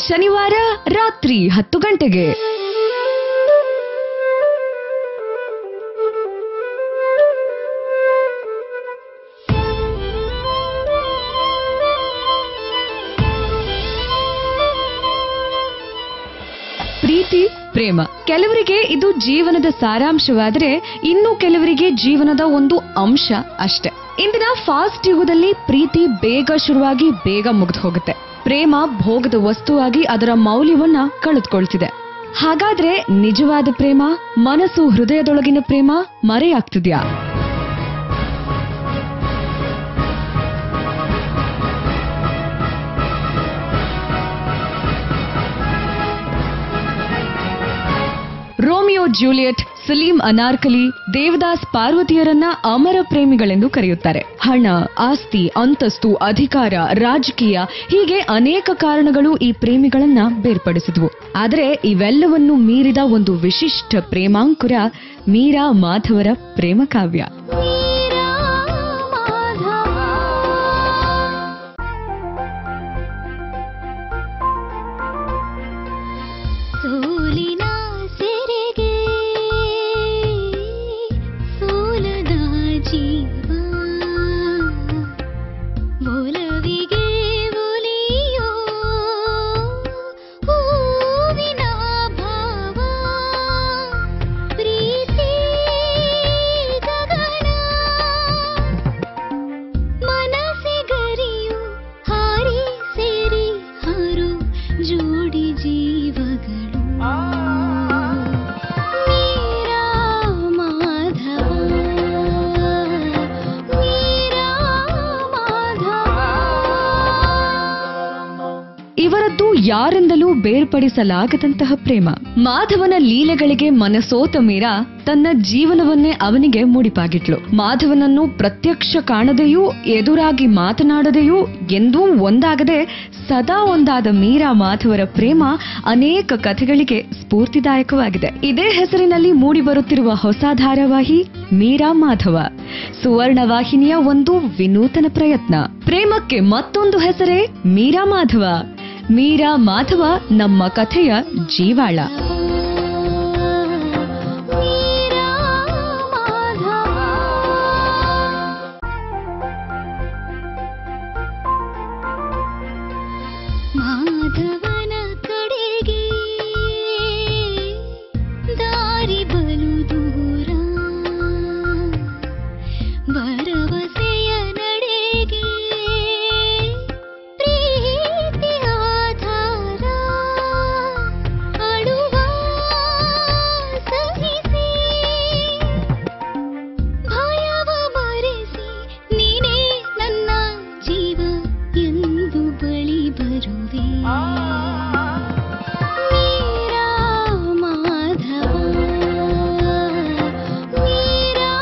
ಶನಿವಾರ ರಾತ್ರಿ 10 ಗಂಟೆಗೆ. ಪ್ರೀತಿ ಪ್ರೇಮ ಕೆಲವರಿಗೆ ಇದು ಜೀವನದ ಸಾರಾಂಶವಾದರೆ ಇನ್ನು ಕೆಲವರಿಗೆ ಜೀವನದ ಒಂದು ಅಂಶ ಅಷ್ಟೇ. ಇಂದಿನ ಫಾಸ್ಟ್ ಯುಗದಲ್ಲಿ ಪ್ರೀತಿ ಬೇಗ ಶುರುವಾಗಿ ಬೇಗ ಮುಗಿದು ಹೋಗುತ್ತೆ. ಪ್ರೇಮ ಭೋಗದ ವಸ್ತುವಾಗಿ ಅದರ ಮೌಲ್ಯವನ್ನ ಕಳೆದುಕೊಳ್ತಿದೆ. ಹಾಗಾದ್ರೆ ನಿಜವಾದ ಪ್ರೇಮ, ಮನಸ್ಸು ಹೃದಯದೊಳಗಿನ ಪ್ರೇಮ ಮರೆಯಾಗ್ತಿದ್ಯಾ? ರೋಮಿಯೋ ಜೂಲಿಯಟ್, ಸಲೀಂ ಅನಾರ್ಕಲಿ, ದೇವದಾಸ್ ಪಾರ್ವತಿಯರನ್ನ ಅಮರ ಪ್ರೇಮಿಗಳೆಂದು ಕರೆಯುತ್ತಾರೆ. ಹಣ, ಆಸ್ತಿ, ಅಂತಸ್ತು, ಅಧಿಕಾರ, ರಾಜಕೀಯ ಹೀಗೆ ಅನೇಕ ಕಾರಣಗಳು ಈ ಪ್ರೇಮಿಗಳನ್ನ ಬೇರ್ಪಡಿಸಿದ್ವು. ಆದರೆ ಇವೆಲ್ಲವನ್ನು ಮೀರಿದ ಒಂದು ವಿಶಿಷ್ಟ ಪ್ರೇಮಾಂಕುರ ಮೀರಾ ಮಾಧವರ ಪ್ರೇಮ ಕಾವ್ಯ. ಇವರದ್ದು ಯಾರಿಂದಲೂ ಬೇರ್ಪಡಿಸಲಾಗದಂತಹ ಪ್ರೇಮ. ಮಾಧವನ ಲೀಲೆಗಳಿಗೆ ಮನಸೋತ ಮೀರಾ ತನ್ನ ಜೀವನವನ್ನೇ ಅವನಿಗೆ ಮುಡಿಪಾಗಿಟ್ಲು. ಮಾಧವನನ್ನು ಪ್ರತ್ಯಕ್ಷ ಕಾಣದೆಯೂ ಎದುರಾಗಿ ಮಾತನಾಡದೆಯೂ ಎಂದೂ ಒಂದಾಗದೆ ಸದಾ ಒಂದಾದ ಮೀರಾ ಮಾಧವರ ಪ್ರೇಮ ಅನೇಕ ಕಥೆಗಳಿಗೆ ಸ್ಫೂರ್ತಿದಾಯಕವಾಗಿದೆ. ಇದೇ ಹೆಸರಿನಲ್ಲಿ ಮೂಡಿ ಬರುತ್ತಿರುವ ಹೊಸ ಧಾರಾವಾಹಿ ಮೀರಾ ಮಾಧವ ಸುವರ್ಣ ವಾಹಿನಿಯ ಒಂದು ವಿನೂತನ ಪ್ರಯತ್ನ. ಪ್ರೇಮಕ್ಕೆ ಮತ್ತೊಂದು ಹೆಸರೇ ಮೀರಾ ಮಾಧವ. ಮೀರಾ ಮಾಧವ ನಮ್ಮ ಕಥೆಯ ಜೀವಾಳ. ಮಾಧವನ ಕಡೆಗೆ ದಾರಿ ಬಲು ದೂರ, ಭರವಸೆಯ ನಡೆಗೆ ಪ್ರೀತಿ ಆಧಾರ, ಅಳುವ ಸಹಿಸಿ ಭಯವ ಮರೆಸಿ ನೀನೇ ನನ್ನ ಜೀವ ಎಂದು ಬಳಿ ಬರುವೆ. ಮೀರಾ ಮಾಧವ, ಮೀರಾ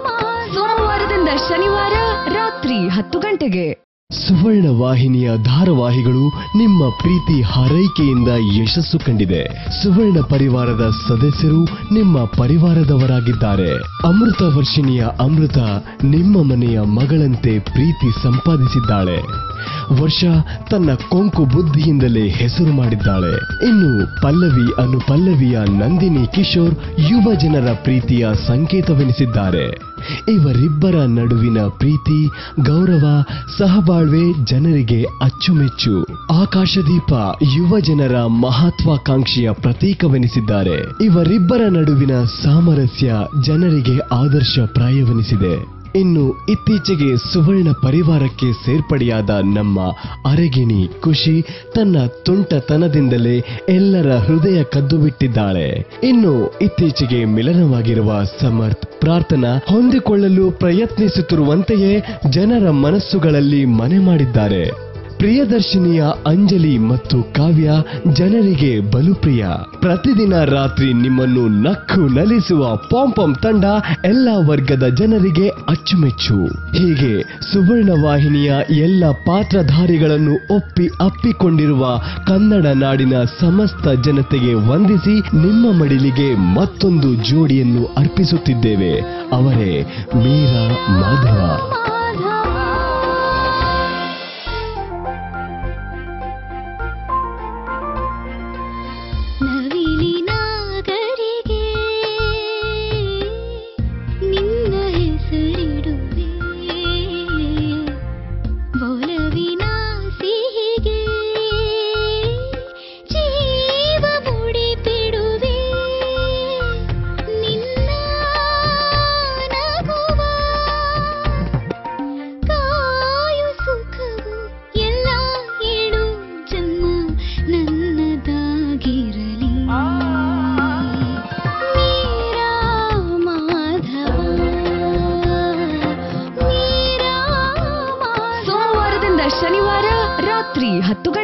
ಮಾಧವ. ಸೋಮವಾರದಿಂದ ಶನಿವಾರ ರಾತ್ರಿ 10 ಗಂಟೆಗೆ. ಸುವರ್ಣ ವಾಹಿನಿಯ ಧಾರಾವಾಹಿಗಳು ನಿಮ್ಮ ಪ್ರೀತಿ ಹಾರೈಕೆಯಿಂದ ಯಶಸ್ಸು ಕಂಡಿದೆ. ಸುವರ್ಣ ಪರಿವಾರದ ಸದಸ್ಯರು ನಿಮ್ಮ ಪರಿವಾರದವರಾಗಿದ್ದಾರೆ. ಅಮೃತ ವರ್ಷಿಣಿಯ ಅಮೃತ ನಿಮ್ಮ ಮನೆಯ ಮಗಳಂತೆ ಪ್ರೀತಿ ಸಂಪಾದಿಸಿದ್ದಾಳೆ. ವರ್ಷ ತನ್ನ ಕೊಂಕು ಬುದ್ಧಿಯಿಂದಲೇ ಹೆಸರು ಮಾಡಿದ್ದಾಳೆ. ಇನ್ನು ಪಲ್ಲವಿ ಅನುಪಲ್ಲವಿಯ ನಂದಿನಿ ಕಿಶೋರ್ ಯುವ ಜನರ ಪ್ರೀತಿಯ ಸಂಕೇತವೆನಿಸಿದ್ದಾರೆ. ಇವರಿಬ್ಬರ ನಡುವಿನ ಪ್ರೀತಿ, ಗೌರವ, ಸಹಬಾಳ್ವೆ ಜನರಿಗೆ ಅಚ್ಚುಮೆಚ್ಚು. ಆಕಾಶದೀಪ ಯುವ ಜನರ ಮಹತ್ವಾಕಾಂಕ್ಷೆಯ ಪ್ರತೀಕವೆನಿಸಿದ್ದಾರೆ. ಇವರಿಬ್ಬರ ನಡುವಿನ ಸಾಮರಸ್ಯ ಜನರಿಗೆ ಆದರ್ಶಪ್ರಾಯವೆನಿಸಿದೆ. ಇನ್ನು ಇತ್ತೀಚೆಗೆ ಸುವರ್ಣ ಪರಿವಾರಕ್ಕೆ ಸೇರ್ಪಡೆಯಾದ ನಮ್ಮ ಅರಗಿಣಿ ಖುಷಿ ತನ್ನ ತುಂಟತನದಿಂದಲೇ ಎಲ್ಲರ ಹೃದಯ ಕದ್ದುಬಿಟ್ಟಿದ್ದಾಳೆ. ಇನ್ನು ಇತ್ತೀಚೆಗೆ ಮಿಲನವಾಗಿರುವ ಸಮರ್ಥ್, ಪ್ರಾರ್ಥನಾ ಹೊಂದಿಕೊಳ್ಳಲು ಪ್ರಯತ್ನಿಸುತ್ತಿರುವಂತೆಯೇ ಜನರ ಮನಸ್ಸುಗಳಲ್ಲಿ ಮನೆ ಮಾಡಿದ್ದಾರೆ. ಪ್ರಿಯದರ್ಶಿನಿಯ ಅಂಜಲಿ ಮತ್ತು ಕಾವ್ಯ ಜನರಿಗೆ ಬಲು ಪ್ರಿಯ. ಪ್ರತಿದಿನ ರಾತ್ರಿ ನಿಮ್ಮನ್ನು ನಕ್ಕು ನಲಿಸುವ ಪಾಂಪಂ ತಂಡ ಎಲ್ಲ ವರ್ಗದ ಜನರಿಗೆ ಅಚ್ಚುಮೆಚ್ಚು. ಹೀಗೆ ಸುವರ್ಣ ವಾಹಿನಿಯ ಎಲ್ಲ ಪಾತ್ರಧಾರಿಗಳನ್ನು ಅಪ್ಪಿಕೊಂಡಿರುವ ಕನ್ನಡ ನಾಡಿನ ಸಮಸ್ತ ಜನತೆಗೆ ವಂದಿಸಿ ನಿಮ್ಮ ಮಡಿಲಿಗೆ ಮತ್ತೊಂದು ಜೋಡಿಯನ್ನು ಅರ್ಪಿಸುತ್ತಿದ್ದೇವೆ. ಅವರೇ ಮೀರಾ ಮಾಧವ.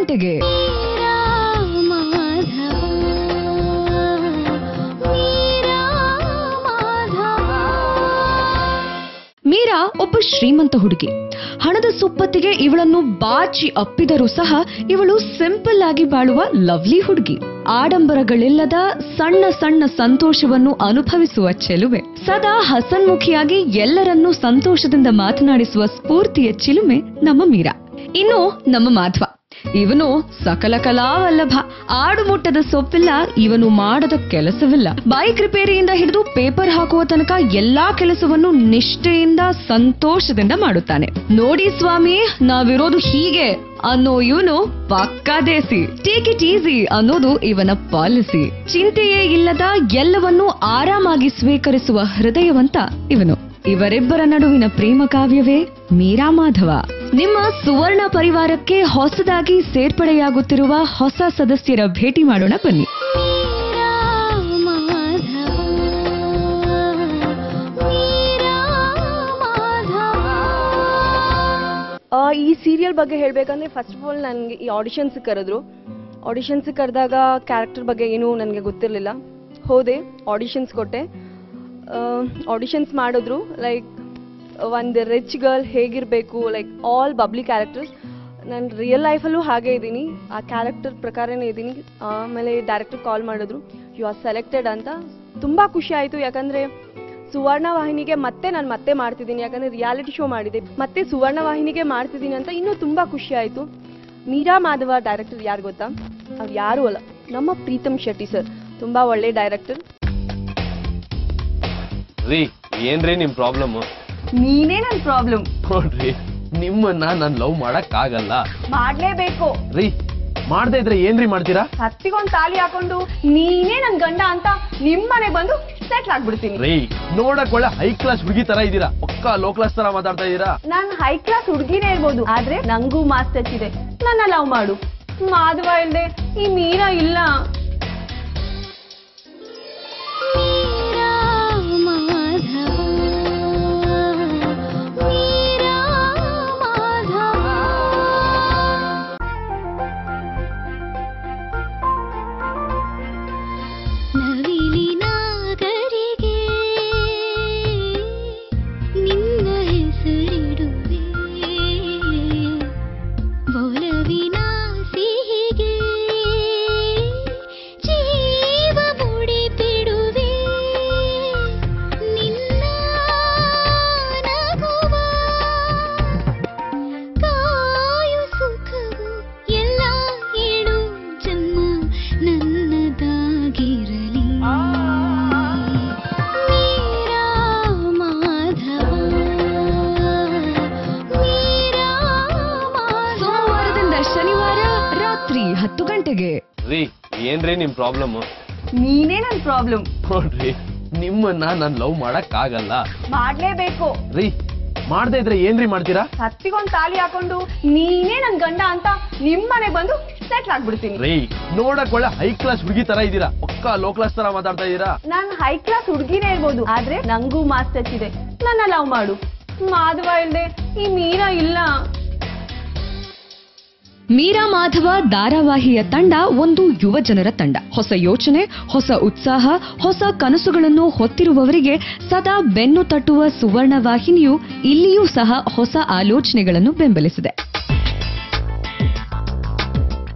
ಗಂಟೆಗೆ. ಮೀರಾ ಒಬ್ಬ ಶ್ರೀಮಂತ ಹುಡುಗಿ. ಹಣದ ಸುಪ್ಪತ್ತಿಗೆ ಇವಳನ್ನು ಬಾಚಿ ಅಪ್ಪಿದರೂ ಸಹ ಇವಳು ಸಿಂಪಲ್ ಆಗಿ ಬಾಳುವ ಲವ್ಲಿ ಹುಡುಗಿ. ಆಡಂಬರಗಳಿಲ್ಲದ ಸಣ್ಣ ಸಣ್ಣ ಸಂತೋಷವನ್ನು ಅನುಭವಿಸುವ ಚೆಲುವೆ. ಸದಾ ಹಸನ್ಮುಖಿಯಾಗಿ ಎಲ್ಲರನ್ನೂ ಸಂತೋಷದಿಂದ ಮಾತನಾಡಿಸುವ ಸ್ಫೂರ್ತಿಯ ಚಿಲುಮೆ ನಮ್ಮ ಮೀರಾ. ಇನ್ನು ನಮ್ಮ ಮಾಧವ. ಇವನು ಸಕಲ ಕಲಾವಲ್ಲಭ. ಆಡುಮುಟ್ಟದ ಸೊಪ್ಪಿಲ್ಲ, ಇವನು ಮಾಡದ ಕೆಲಸವಿಲ್ಲ. ಬೈಕ್ ರಿಪೇರಿಯಿಂದ ಹಿಡಿದು ಪೇಪರ್ ಹಾಕುವ ತನಕ ಎಲ್ಲಾ ಕೆಲಸವನ್ನು ನಿಷ್ಠೆಯಿಂದ ಸಂತೋಷದಿಂದ ಮಾಡುತ್ತಾನೆ. ನೋಡಿ ಸ್ವಾಮಿ, ನಾವಿರೋದು ಹೀಗೆ ಅನ್ನೋ ಇವನು ಪಕ್ಕಾ ದೇಸಿ. ಟೇಕ್ ಇಟ್ ಈಸಿ ಅನ್ನೋದು ಇವನ ಪಾಲಿಸಿ. ಚಿಂತೆಯೇ ಇಲ್ಲದ ಎಲ್ಲವನ್ನೂ ಆರಾಮಾಗಿ ಸ್ವೀಕರಿಸುವ ಹೃದಯವಂತ ಇವನು. ಇವರಿಬ್ಬರ ನಡುವಿನ ಪ್ರೇಮ ಕಾವ್ಯವೇ ಮೀರಾ ಮಾಧವ. ನಿಮ್ಮ ಸುವರ್ಣ ಪರಿವಾರಕ್ಕೆ ಹೊಸದಾಗಿ ಸೇರ್ಪಡೆಯಾಗುತ್ತಿರುವ ಹೊಸ ಸದಸ್ಯರ ಭೇಟಿ ಮಾಡೋಣ ಬನ್ನಿ. ಈ ಸೀರಿಯಲ್ ಬಗ್ಗೆ ಹೇಳಬೇಕಂದ್ರೆ ಫಸ್ಟ್ ಆಫ್ ಆಲ್ ನನಗೆ ಈ ಆಡಿಷನ್ಸ್ ಕರೆದ್ರು. ಆಡಿಷನ್ಸ್ ಕರೆದಾಗ ಕ್ಯಾರೆಕ್ಟರ್ ಬಗ್ಗೆ ಏನೂ ನನಗೆ ಗೊತ್ತಿರಲಿಲ್ಲ. ಹೋದೆ, ಆಡಿಷನ್ಸ್ ಕೊಟ್ಟೆ. ಆಡಿಷನ್ಸ್ ಮಾಡಿದ್ರು. ಲೈಕ್ ಒಂದು ರಿಚ್ ಗರ್ಲ್ ಹೇಗಿರಬೇಕು, ಲೈಕ್ ಆಲ್ ಬಬ್ಲಿ ಕ್ಯಾರೆಕ್ಟರ್ಸ್. ನಾನು ರಿಯಲ್ ಲೈಫಲ್ಲೂ ಹಾಗೇ ಇದ್ದೀನಿ, ಆ ಕ್ಯಾರೆಕ್ಟರ್ ಪ್ರಕಾರನೇ ಇದ್ದೀನಿ. ಆಮೇಲೆ ಡೈರೆಕ್ಟರ್ ಕಾಲ್ ಮಾಡಿದ್ರು, ಯು ಆರ್ ಸೆಲೆಕ್ಟೆಡ್ ಅಂತ. ತುಂಬ ಖುಷಿ ಆಯಿತು. ಯಾಕಂದರೆ ಸುವರ್ಣ ವಾಹಿನಿಗೆ ನಾನು ಮತ್ತೆ ಮಾಡ್ತಿದ್ದೀನಿ. ಯಾಕಂದರೆ ರಿಯಾಲಿಟಿ ಶೋ ಮಾಡಿದೆ, ಮತ್ತೆ ಸುವರ್ಣ ವಾಹಿನಿಗೆ ಮಾಡ್ತಿದ್ದೀನಿ ಅಂತ ಇನ್ನೂ ತುಂಬ ಖುಷಿ ಆಯಿತು. ಮೀರಾ ಮಾಧವ ಡೈರೆಕ್ಟರ್ ಯಾರು ಗೊತ್ತಾ? ಅವ್ರು ಯಾರೂ ಅಲ್ಲ, ನಮ್ಮ ಪ್ರೀತಮ್ ಶೆಟ್ಟಿ ಸರ್. ತುಂಬ ಒಳ್ಳೆ ಡೈರೆಕ್ಟರ್. ರೀ, ಏನ್ರಿ ನಿಮ್ ಪ್ರಾಬ್ಲಮ್? ನೀನೇ ನನ್ನ ಪ್ರಾಬ್ಲಮ್. ನೋಡ್ರಿ, ನಿಮ್ಮನ್ನ ನಾನು ಲವ್ ಮಾಡಕ್ ಆಗಲ್ಲ. ಮಾಡ್ಲೇಬೇಕು. ರೀ, ಮಾಡದೇ ಇದ್ರೆ ಏನ್ರಿ ಮಾಡ್ತೀರಾ? ಹತ್ತಿಗೊಂದು ತಾಲಿ ಹಾಕೊಂಡು ನೀನೇ ನನ್ ಗಂಡ ಅಂತ ನಿಮ್ಮನೆಗೆ ಬಂದು ಸೆಟ್ಲ್ ಆಗ್ಬಿಡ್ತೀನಿ. ರೀ, ನೋಡಕ್ ಒಳ್ಳೆ ಹೈ ಕ್ಲಾಸ್ ಹುಡುಗಿ ತರ ಇದೀರಾ, ಪಕ್ಕಾ ಲೋ ಕ್ಲಾಸ್ ತರ ಮಾತಾಡ್ತಾ ಇದೀರಾ. ನಾನು ಹೈ ಕ್ಲಾಸ್ ಹುಡುಗಿನೇ ಇರ್ಬೋದು, ಆದ್ರೆ ನಂಗೂ ಮಾಸ್ ಟಚ್ ಇದೆ. ನನ್ನ ಲವ್ ಮಾಡು. ಮಾಧವ ಇಲ್ದೆ ಈ ಮೀರಾ ಇಲ್ಲ. ರೀ, ಏನ್ರಿ ನಿಮ್ ಪ್ರಾಬ್ಲಮ್? ನೀನೇ ನನ್ನ ಪ್ರಾಬ್ಲಮ್. ನೋಡ್ರಿ, ನಿಮ್ಮನ್ನ ನಾನು ಲವ್ ಮಾಡಕ್ ಆಗಲ್ಲ. ಮಾಡ್ಲೇಬೇಕು. ರೀ, ಮಾಡದೇ ಇದ್ರೆ ಏನ್ರಿ ಮಾಡ್ತೀರಾ? ಹತ್ತಿಗೊಂದು ತಾಲಿ ಹಾಕೊಂಡು ನೀನೇ ನನ್ ಗಂಡ ಅಂತ ನಿಮ್ಮನೆಗೆ ಬಂದು ಸೆಟ್ಲ್ ಆಗ್ಬಿಡ್ತೀನಿ. ರೀ, ನೋಡಕ್ ಒಳ್ಳೆ ಹೈ ಕ್ಲಾಸ್ ಹುಡುಗಿ ತರ ಇದೀರಾ, ಪಕ್ಕಾ ಲೋ ಕ್ಲಾಸ್ ತರ ಮಾತಾಡ್ತಾ ಇದೀರಾ. ನಾನು ಹೈ ಕ್ಲಾಸ್ ಹುಡುಗಿನೇ ಇರ್ಬೋದು, ಆದ್ರೆ ನಂಗೂ ಮಾಸ್ ಟಚ್ ಇದೆ. ನನ್ನ ಲವ್ ಮಾಡು. ಮಾಧವ ಇಲ್ದೆ ಈ ಮೀರಾ ಇಲ್ಲ. ಮೀರಾ ಮಾಧವ ಧಾರಾವಾಹಿಯ ತಂಡ ಒಂದು ಯುವ ಜನರ ತಂಡ. ಹೊಸ ಯೋಚನೆ, ಹೊಸ ಉತ್ಸಾಹ, ಹೊಸ ಕನಸುಗಳನ್ನು ಹೊತ್ತಿರುವವರಿಗೆ ಸದಾ ಬೆನ್ನು ತಟ್ಟುವ ಸುವರ್ಣ ವಾಹಿನಿಯು ಇಲ್ಲಿಯೂ ಸಹ ಹೊಸ ಆಲೋಚನೆಗಳನ್ನು ಬೆಂಬಲಿಸಿದೆ.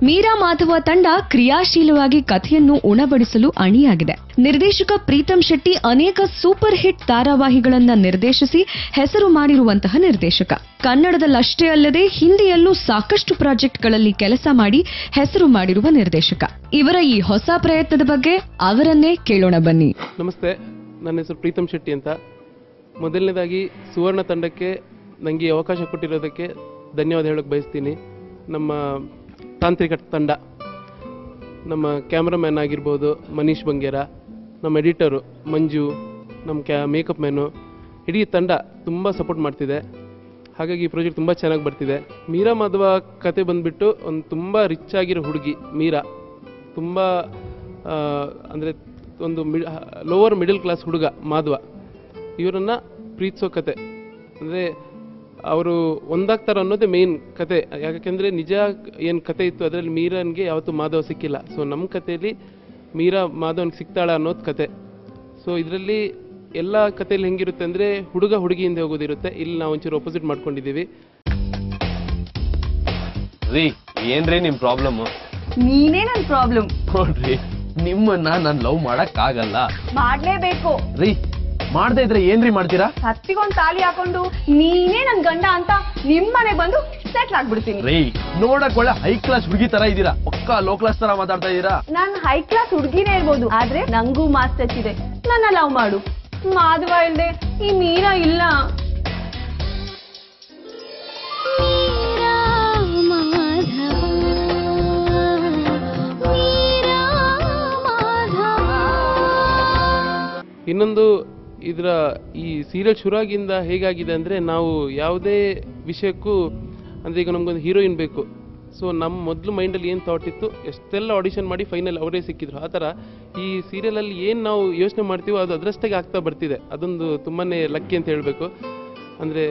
ಮೀರಾ ಮಾಧವ ತಂಡ ಕ್ರಿಯಾಶೀಲವಾಗಿ ಕಥೆಯನ್ನು ಉಣಬಡಿಸಲು ಅಣಿಯಾಗಿದೆ. ನಿರ್ದೇಶಕ ಪ್ರೀತಮ್ ಶೆಟ್ಟಿ ಅನೇಕ ಸೂಪರ್ ಹಿಟ್ ಧಾರಾವಾಹಿಗಳನ್ನ ನಿರ್ದೇಶಿಸಿ ಹೆಸರು ಮಾಡಿರುವಂತಹ ನಿರ್ದೇಶಕ. ಕನ್ನಡದಲ್ಲಷ್ಟೇ ಅಲ್ಲದೆ ಹಿಂದಿಯಲ್ಲೂ ಸಾಕಷ್ಟು ಪ್ರಾಜೆಕ್ಟ್ಗಳಲ್ಲಿ ಕೆಲಸ ಮಾಡಿ ಹೆಸರು ಮಾಡಿರುವ ನಿರ್ದೇಶಕ. ಇವರ ಈ ಹೊಸ ಪ್ರಯತ್ನದ ಬಗ್ಗೆ ಅವರನ್ನೇ ಕೇಳೋಣ ಬನ್ನಿ. ನಮಸ್ತೆ, ನನ್ನ ಹೆಸರು ಪ್ರೀತಮ್ ಶೆಟ್ಟಿ ಅಂತ. ಮೊದಲನೇದಾಗಿ ಸುವರ್ಣ ತಂಡಕ್ಕೆ ನನಗೆ ಅವಕಾಶ ಕೊಟ್ಟಿರೋದಕ್ಕೆ ಧನ್ಯವಾದ ಹೇಳೋಕೆ ಬಯಸ್ತೀನಿ. ನಮ್ಮ ತಾಂತ್ರಿಕ ತಂಡ, ನಮ್ಮ ಕ್ಯಾಮ್ರಾಮ್ಯಾನ್ ಆಗಿರ್ಬೋದು ಮನೀಶ್ ಬಂಗೇರ, ನಮ್ಮ ಎಡಿಟರು ಮಂಜು, ನಮ್ಮ ಮೇಕಪ್ ಮ್ಯಾನು, ಇಡೀ ತಂಡ ತುಂಬ ಸಪೋರ್ಟ್ ಮಾಡ್ತಿದೆ. ಹಾಗಾಗಿ ಈ ಪ್ರಾಜೆಕ್ಟ್ ತುಂಬ ಚೆನ್ನಾಗಿ ಬರ್ತಿದೆ. ಮೀರಾ ಮಾಧವ ಕತೆ ಬಂದುಬಿಟ್ಟು ಒಂದು ತುಂಬ ರಿಚ್ ಆಗಿರೋ ಹುಡುಗಿ ಮೀರಾ. ತುಂಬ ಅಂದರೆ ಒಂದು ಲೋವರ್ ಮಿಡಲ್ ಕ್ಲಾಸ್ ಹುಡುಗ ಮಾಧವ. ಇವರನ್ನು ಪ್ರೀತಿಸೋ ಕತೆ. ಅಂದರೆ ಅವರು ಒಂದಾಗ್ತಾರೆ ಅನ್ನೋದೇ ಮೇನ್ ಕತೆ. ಯಾಕೆಂದರೆ ನಿಜ ಏನು ಕತೆ ಇತ್ತು ಅದರಲ್ಲಿ ಮೀರನ್ಗೆ ಯಾವತ್ತೂ ಮಾಧವ ಸಿಕ್ಕಿಲ್ಲ. ಸೊ ನಮ್ಮ ಕಥೆಯಲ್ಲಿ ಮೀರಾ ಮಾಧವನ್ಗೆ ಸಿಗ್ತಾಳ ಅನ್ನೋದು ಕತೆ. ಸೊ ಇದರಲ್ಲಿ ಎಲ್ಲ ಕಥೆಯಲ್ಲಿ ಹೆಂಗಿರುತ್ತೆ ಅಂದರೆ ಹುಡುಗ ಹುಡುಗಿಯಿಂದ ಹೋಗೋದಿರುತ್ತೆ. ಇಲ್ಲಿ ನಾವು ಒಂಚೂರು ಅಪೋಸಿಟ್ ಮಾಡ್ಕೊಂಡಿದ್ದೀವಿ. ರೀ ಏನ್ರಿ ನಿಮ್ ಪ್ರಾಬ್ಲಮ್? ನೀನೇ ನನ್ನ ಪ್ರಾಬ್ಲಮ್. ನೋಡ್ರಿ ನಿಮ್ಮನ್ನ ನಾನು ಲವ್ ಮಾಡಕ್ ಆಗಲ್ಲ. ಮಾಡ್ಲೇಬೇಕು. ರೀ ಮಾಡದೇ ಇದ್ರೆ ಏನ್ರಿ ಮಾಡ್ತೀರಾ? ಹತ್ತಿಗೊಂದು ತಾಲಿ ಹಾಕೊಂಡು ನೀನೇ ನನ್ ಗಂಡ ಅಂತ ನಿಮ್ಮನೆಗೆ ಬಂದು ಸೆಟ್ಲ್ ಆಗ್ಬಿಡ್ತೀನಿ. ರೀ ನೋಡಕ್ ಒಳ್ಳೆ ಹೈ ಕ್ಲಾಸ್ ಹುಡುಗಿ ತರ ಇದ್ದೀರಾ, ಪಕ್ಕಾ ಲೋ ಕ್ಲಾಸ್ ತರ ಮಾತಾಡ್ತಾ ಇದ್ದೀರಾ. ನಾನು ಹೈ ಕ್ಲಾಸ್ ಹುಡುಗಿನೇ ಇರ್ಬೋದು, ಆದ್ರೆ ನಂಗೂ ಮಾಸ್ ಟಚ್ ಇದೆ. ನನ್ನ ಲವ್ ಮಾಡು. ಮಾಧವ ಇಲ್ದೆ ಈ ಮೀರಾ ಇಲ್ಲ. ಮೀರಾ ಮಾಧವ, ಮೀರಾ ಮಾಧವ. ಇನ್ನೊಂದು ಇದರ ಈ ಸೀರಿಯಲ್ ಶುರುವಾಗಿಂದ ಹೇಗಾಗಿದೆ ಅಂದರೆ ನಾವು ಯಾವುದೇ ವಿಷಯಕ್ಕೂ ಅಂದರೆ ಈಗ ನಮಗೊಂದು ಹೀರೋಯಿನ್ ಬೇಕು. ಸೊ ನಮ್ಮ ಮೊದಲು ಮೈಂಡಲ್ಲಿ ಏನು ಥಾಟ್ ಇತ್ತು, ಎಷ್ಟೆಲ್ಲ ಆಡಿಷನ್ ಮಾಡಿ ಫೈನಲ್ ಅವರೇ ಸಿಕ್ಕಿದ್ರು. ಆ ಥರ ಈ ಸೀರಿಯಲಲ್ಲಿ ಏನು ನಾವು ಯೋಚನೆ ಮಾಡ್ತೀವೋ ಅದು ಅದರಷ್ಟಾಗಿ ಆಗ್ತಾ ಬರ್ತಿದೆ. ಅದೊಂದು ತುಂಬಾ ಲಕ್ಕಿ ಅಂತ ಹೇಳಬೇಕು. ಅಂದರೆ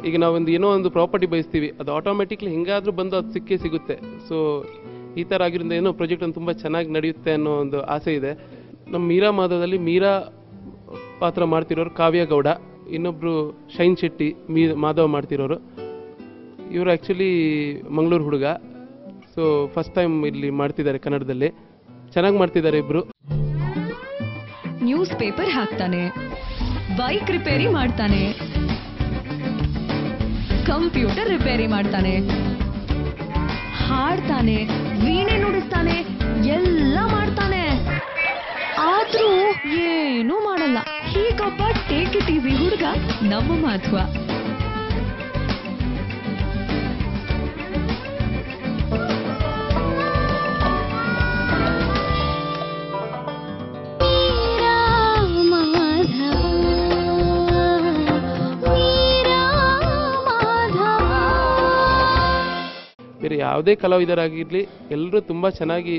ಈಗ ನಾವೊಂದು ಏನೋ ಒಂದು ಪ್ರಾಪರ್ಟಿ ಬಯಸ್ತೀವಿ, ಅದು ಆಟೋಮೆಟಿಕ್ಲಿ ಹೆಂಗಾದರೂ ಬಂದು ಅದು ಸಿಕ್ಕೇ ಸಿಗುತ್ತೆ. ಸೊ ಈ ಥರ ಆಗಿರೋದ್ರಿಂದ ಏನೋ ಪ್ರಾಜೆಕ್ಟ್ ಒಂದು ತುಂಬ ಚೆನ್ನಾಗಿ ನಡೆಯುತ್ತೆ ಅನ್ನೋ ಒಂದು ಆಸೆ ಇದೆ. ನಮ್ಮ ಮೀರಾ ಮಾಧವದಲ್ಲಿ ಮೀರಾ ಪಾತ್ರ ಮಾಡ್ತಿರೋರು ಕಾವ್ಯ ಗೌಡ, ಇನ್ನೊಬ್ಬರು ಶೈನ್ ಶೆಟ್ಟಿ ಮಾಧವ ಮಾಡ್ತಿರೋರು. ಇವರು ಆ್ಯಕ್ಚುಲಿ ಮಂಗಳೂರು ಹುಡುಗ. ಸೊ ಫಸ್ಟ್ ಟೈಮ್ ಇಲ್ಲಿ ಮಾಡ್ತಿದ್ದಾರೆ ಕನ್ನಡದಲ್ಲಿ. ಚೆನ್ನಾಗಿ ಮಾಡ್ತಿದ್ದಾರೆ ಇಬ್ಬರು. ನ್ಯೂಸ್ ಪೇಪರ್ ಹಾಕ್ತಾನೆ, ಬೈಕ್ ರಿಪೇರಿ ಮಾಡ್ತಾನೆ, ಕಂಪ್ಯೂಟರ್ ರಿಪೇರಿ ಮಾಡ್ತಾನೆ, ಹಾಡ್ತಾನೆ, ವೀಣೆ ನುಡಿಸ್ತಾನೆ, ಎಲ್ಲ ಮಾಡ್ತಾನೆ. ಆದ್ರೂ ಏನೂ ಮಾಡಲ್ಲ. ಹೀಗೊಬ್ಬ ಟೇಕ್ ಇಟ್ ಈಸಿ ಹುಡುಗ ನಮ್ಮ ಮಾಧವ. ಬೇರೆ ಯಾವುದೇ ಕಲಾವಿದರಾಗಿರಲಿ ಎಲ್ಲರೂ ತುಂಬ ಚೆನ್ನಾಗಿ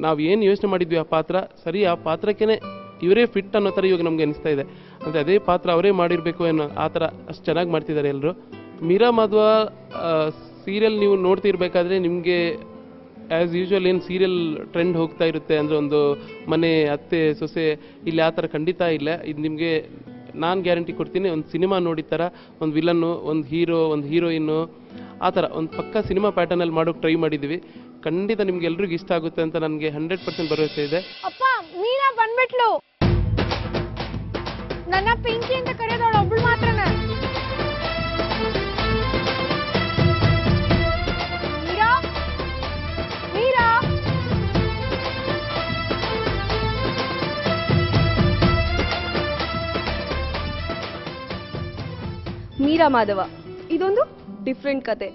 ನಾವು ಏನು ಯೋಚನೆ ಮಾಡಿದ್ವಿ ಆ ಪಾತ್ರ ಸರಿ, ಆ ಪಾತ್ರಕ್ಕೇ ಇವರೇ ಫಿಟ್ ಅನ್ನೋ ಥರ ಇವಾಗ ನಮಗೆ ಅನಿಸ್ತಾ ಇದೆ. ಅಂದರೆ ಅದೇ ಪಾತ್ರ ಅವರೇ ಮಾಡಿರಬೇಕು ಅನ್ನೋ ಆ ಥರ ಅಷ್ಟು ಚೆನ್ನಾಗಿ ಮಾಡ್ತಿದ್ದಾರೆ ಎಲ್ಲರೂ. ಮೀರಾ ಮಾಧವ ಸೀರಿಯಲ್ ನೀವು ನೋಡ್ತಿರ್ಬೇಕಾದ್ರೆ ನಿಮಗೆ ಆ್ಯಸ್ ಯೂಶ್ವಲ್ ಏನು ಸೀರಿಯಲ್ ಟ್ರೆಂಡ್ ಹೋಗ್ತಾ ಇರುತ್ತೆ ಅಂದರೆ ಒಂದು ಮನೆ ಅತ್ತೆ ಸೊಸೆ, ಇಲ್ಲಿ ಆ ಥರ ಖಂಡಿತ ಇಲ್ಲ. ಇದು ನಿಮಗೆ ನಾನು ಗ್ಯಾರಂಟಿ ಕೊಡ್ತೀನಿ. ಒಂದು ಸಿನಿಮಾ ನೋಡಿದ ಥರ ಒಂದು ವಿಲನ್ನು, ಒಂದು ಹೀರೋ, ಒಂದು ಹೀರೋಯಿನ್ನು, ಆ ಥರ ಒಂದು ಪಕ್ಕ ಸಿನಿಮಾ ಪ್ಯಾಟರ್ನಲ್ಲಿ ಮಾಡೋಕೆ ಟ್ರೈ ಮಾಡಿದ್ದೀವಿ. ಖಂಡಿತ ನಿಮ್ಗೆ ಎಲ್ರಿಗೂ ಇಷ್ಟ ಆಗುತ್ತೆ ಅಂತ ನನಗೆ 100% ಭರವಸೆ ಇದೆ. ಅಪ್ಪ ಮೀರಾ ಬಂದ್ಬಿಟ್ಲು. ನನ್ನ ಪಿಂಕಿ ಅಂತ ಕರೆಯೋದವಳು ಒಬ್ಳು ಮಾತ್ರನೇ. ಮೀರಾ, ಮೀರಾ. ಮೀರಾ ಮಾಧವ ಇದೊಂದು ಡಿಫ್ರೆಂಟ್ ಕತೆ.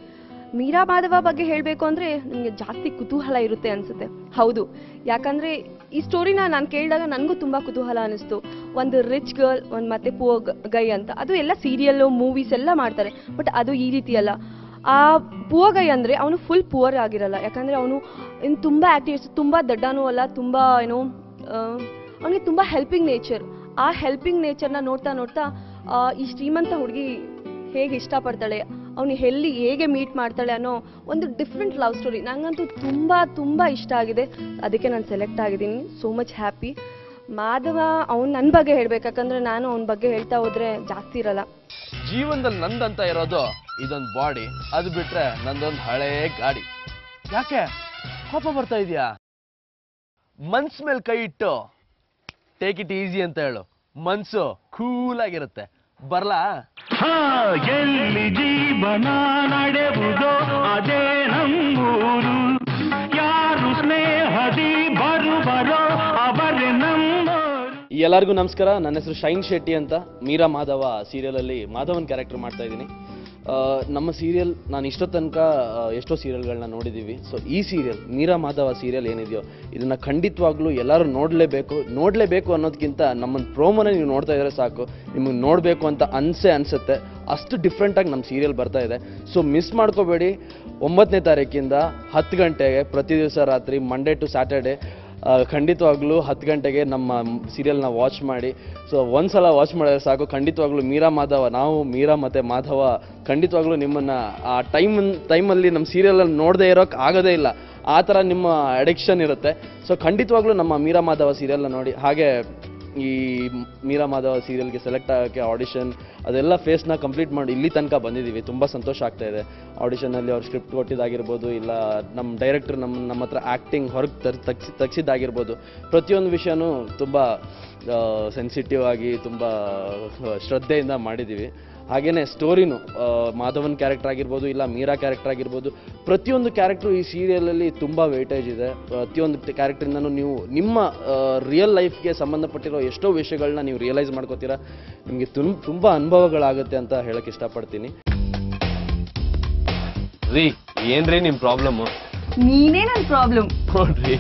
ಮೀರಾ ಮಾಧವ ಬಗ್ಗೆ ಹೇಳಬೇಕು ಅಂದರೆ ನನಗೆ ಜಾಸ್ತಿ ಕುತೂಹಲ ಇರುತ್ತೆ ಅನಿಸುತ್ತೆ. ಹೌದು, ಯಾಕಂದರೆ ಈ ಸ್ಟೋರಿನ ನಾನು ಕೇಳಿದಾಗ ನನಗೂ ತುಂಬ ಕುತೂಹಲ ಅನ್ನಿಸ್ತು. ಒಂದು ರಿಚ್ ಗರ್ಲ್, ಒಂದು ಮತ್ತೆ ಪುವರ್ ಗೈ ಅಂತ, ಅದು ಎಲ್ಲ ಸೀರಿಯಲ್ಲು ಮೂವೀಸ್ ಎಲ್ಲ ಮಾಡ್ತಾರೆ. ಬಟ್ ಅದು ಈ ರೀತಿ ಅಲ್ಲ. ಆ ಪುವರ್ ಗೈ ಅಂದರೆ ಅವನು ಫುಲ್ ಪುವರ್ ಆಗಿರಲ್ಲ. ಯಾಕಂದರೆ ಅವನು ಇನ್ನು ತುಂಬ ಆ್ಯಕ್ಟಿವ್ಸ್, ತುಂಬ ದಡ್ಡನೂ ಅಲ್ಲ, ತುಂಬ ಏನೋ ಅವನಿಗೆ ತುಂಬ ಹೆಲ್ಪಿಂಗ್ ನೇಚರ್. ಆ ಹೆಲ್ಪಿಂಗ್ ನೇಚರ್ನ ನೋಡ್ತಾ ನೋಡ್ತಾ ಈ ಶ್ರೀಮಂತ ಹುಡುಗಿ ಹೇಗೆ ಇಷ್ಟಪಡ್ತಾಳೆ, ಅವನಿಗೆ ಹೇಗೆ ಮೀಟ್ ಮಾಡ್ತಾಳೆ ಅನ್ನೋ ಒಂದು ಡಿಫ್ರೆಂಟ್ ಲವ್ ಸ್ಟೋರಿ ನನಗಂತೂ ತುಂಬ ತುಂಬ ಇಷ್ಟ ಆಗಿದೆ. ಅದಕ್ಕೆ ನಾನು ಸೆಲೆಕ್ಟ್ ಆಗಿದ್ದೀನಿ. So much happy. ಮಾಧವ ಅವ್ನು ನನ್ನ ಬಗ್ಗೆ ಹೇಳ್ಬೇಕು, ಯಾಕಂದರೆ ನಾನು ಅವನ ಬಗ್ಗೆ ಹೇಳ್ತಾ ಹೋದರೆ ಜಾಸ್ತಿ ಇರಲ್ಲ. ಜೀವನದಲ್ಲಿ ನಂದಂತ ಇರೋದು ಇದೊಂದು ಬಾಡಿ, ಅದು ಬಿಟ್ರೆ ನಂದೊಂದು ಹಳೇ ಗಾಡಿ. ಯಾಕೆ ಕೋಪ ಬರ್ತಾ ಇದೆಯಾ? ಮನ್ಸ್ ಮೇಲೆ ಕೈ ಇಟ್ಟು ಟೇಕ್ ಇಟ್ ಈಸಿ ಅಂತ ಹೇಳು, ಮನ್ಸು ಕೂಲ್ ಆಗಿರುತ್ತೆ. ಬರ್ಲಾ? ಎಲ್ಲಿ ಜೀವನ ನಡೆಯುವುದೋ ಅದೇ ನಮ್ಮೂರು. ಯಾರು ಸ್ನೇಹದಿ ಬರುವರೋ ಅವರೇ ನಮ್ಮೂರು. ಎಲ್ಲರಿಗೂ ನಮಸ್ಕಾರ. ನನ್ನ ಹೆಸರು ಶೈನ್ ಶೆಟ್ಟಿ ಅಂತ. ಮೀರಾ ಮಾಧವ ಸೀರಿಯಲಲ್ಲಿ ಮಾಧವನ್ ಕ್ಯಾರೆಕ್ಟರ್ ಮಾಡ್ತಾ ಇದ್ದೀನಿ. ನಮ್ಮ ಸೀರಿಯಲ್ ನಾನು ಇಷ್ಟೋ ತನಕ ಎಷ್ಟೋ ಸೀರಿಯಲ್ಗಳನ್ನ ನೋಡಿದ್ದೀವಿ. ಸೊ ಈ ಸೀರಿಯಲ್ ಮೀರಾ ಮಾಧವ ಸೀರಿಯಲ್ ಏನಿದೆಯೋ ಇದನ್ನು ಖಂಡಿತವಾಗ್ಲೂ ಎಲ್ಲರೂ ನೋಡಲೇಬೇಕು ಅನ್ನೋದಕ್ಕಿಂತ ನಮ್ಮನ್ನು ಪ್ರೋಮೋನ ನೀವು ನೋಡ್ತಾ ಇದ್ರೆ ಸಾಕು, ನಿಮಗೆ ನೋಡಬೇಕು ಅಂತ ಅನಿಸುತ್ತೆ. ಅಷ್ಟು ಡಿಫ್ರೆಂಟಾಗಿ ನಮ್ಮ ಸೀರಿಯಲ್ ಬರ್ತಾ ಇದೆ. ಸೊ ಮಿಸ್ ಮಾಡ್ಕೋಬೇಡಿ. 9ನೇ ತಾರೀಕಿಂದ 10 ಗಂಟೆಗೆ ಪ್ರತಿ ದಿವಸ ರಾತ್ರಿ, ಮಂಡೇ ಟು ಸ್ಯಾಟರ್ಡೆ ಖಂಡಿತವಾಗ್ಲೂ 10 ಗಂಟೆಗೆ ನಮ್ಮ ಸೀರಿಯಲ್ನ ವಾಚ್ ಮಾಡಿ. ಸೊ ಒಂದ್ಸಲ ವಾಚ್ ಮಾಡಿದ್ರೆ ಸಾಕು, ಖಂಡಿತವಾಗ್ಲೂ ಮೀರಾ ಮಾಧವ, ನಾವು ಮೀರಾ ಮತ್ತು ಮಾಧವ ಖಂಡಿತವಾಗ್ಲೂ ನಿಮ್ಮನ್ನು ಆ ಟೈಮಲ್ಲಿ ನಮ್ಮ ಸೀರಿಯಲಲ್ಲಿ ನೋಡದೇ ಇರೋಕ್ಕೆ ಆಗೋದೇ ಇಲ್ಲ, ಆ ಥರ ನಿಮ್ಮ ಅಡಿಕ್ಷನ್ ಇರುತ್ತೆ. ಸೊ ಖಂಡಿತವಾಗ್ಲೂ ನಮ್ಮ ಮೀರಾ ಮಾಧವ ಸೀರಿಯಲ್ನ ನೋಡಿ. ಹಾಗೆ ಈ ಮೀರಾ ಮಾಧವ ಸೀರಿಯಲ್ಗೆ ಸೆಲೆಕ್ಟ್ ಆಗೋಕ್ಕೆ ಆಡಿಷನ್ ಅದೆಲ್ಲ ಫೇಸ್ನ ಕಂಪ್ಲೀಟ್ ಮಾಡಿ ಇಲ್ಲಿ ತನಕ ಬಂದಿದ್ದೀವಿ. ತುಂಬ ಸಂತೋಷ ಆಗ್ತಾ ಇದೆ. ಆಡಿಷನಲ್ಲಿ ಅವ್ರು ಸ್ಕ್ರಿಪ್ಟ್ ಕೊಟ್ಟಿದ್ದಾಗಿರ್ಬೋದು, ಇಲ್ಲ ನಮ್ಮ ಡೈರೆಕ್ಟರ್ ನಮ್ಮ ಹತ್ರ ಆ್ಯಕ್ಟಿಂಗ್ ಹೊರಗೆ ತೆಗ್ಸಿದ್ದಾಗಿರ್ಬೋದು, ಪ್ರತಿಯೊಂದು ವಿಷಯನೂ ತುಂಬ ಸೆನ್ಸಿಟಿವ್ ಆಗಿ ತುಂಬ ಶ್ರದ್ಧೆಯಿಂದ ಮಾಡಿದ್ದೀವಿ. ಹಾಗೆಯೇ ಸ್ಟೋರಿನೂ ಮಾಧವನ್ ಕ್ಯಾರೆಕ್ಟರ್ ಆಗಿರ್ಬೋದು, ಇಲ್ಲ ಮೀರಾ ಕ್ಯಾರೆಕ್ಟರ್ ಆಗಿರ್ಬೋದು, ಪ್ರತಿಯೊಂದು ಕ್ಯಾರೆಕ್ಟ್ರು ಈ ಸೀರಿಯಲಲ್ಲಿ ತುಂಬ ವೇಟೇಜ್ ಇದೆ. ಪ್ರತಿಯೊಂದು ಕ್ಯಾರೆಕ್ಟ್ರಿಂದನೂ ನೀವು ನಿಮ್ಮ ರಿಯಲ್ ಲೈಫ್ಗೆ ಸಂಬಂಧಪಟ್ಟಿರೋ ಎಷ್ಟೋ ವಿಷಯಗಳನ್ನ ನೀವು ರಿಯಲೈಸ್ ಮಾಡ್ಕೋತೀರಾ. ನಿಮಗೆ ತುಂಬ ಅನುಭವಗಳಾಗುತ್ತೆ ಅಂತ ಹೇಳಕ್ಕೆ ಇಷ್ಟಪಡ್ತೀನಿ. ರೀ ಏನ್ರಿ ನಿಮ್ಮ ಪ್ರಾಬ್ಲಮ್ಮು? ನೀನೇ ನನ್ನ ಪ್ರಾಬ್ಲಮ್. ನೋಡ್ರಿ,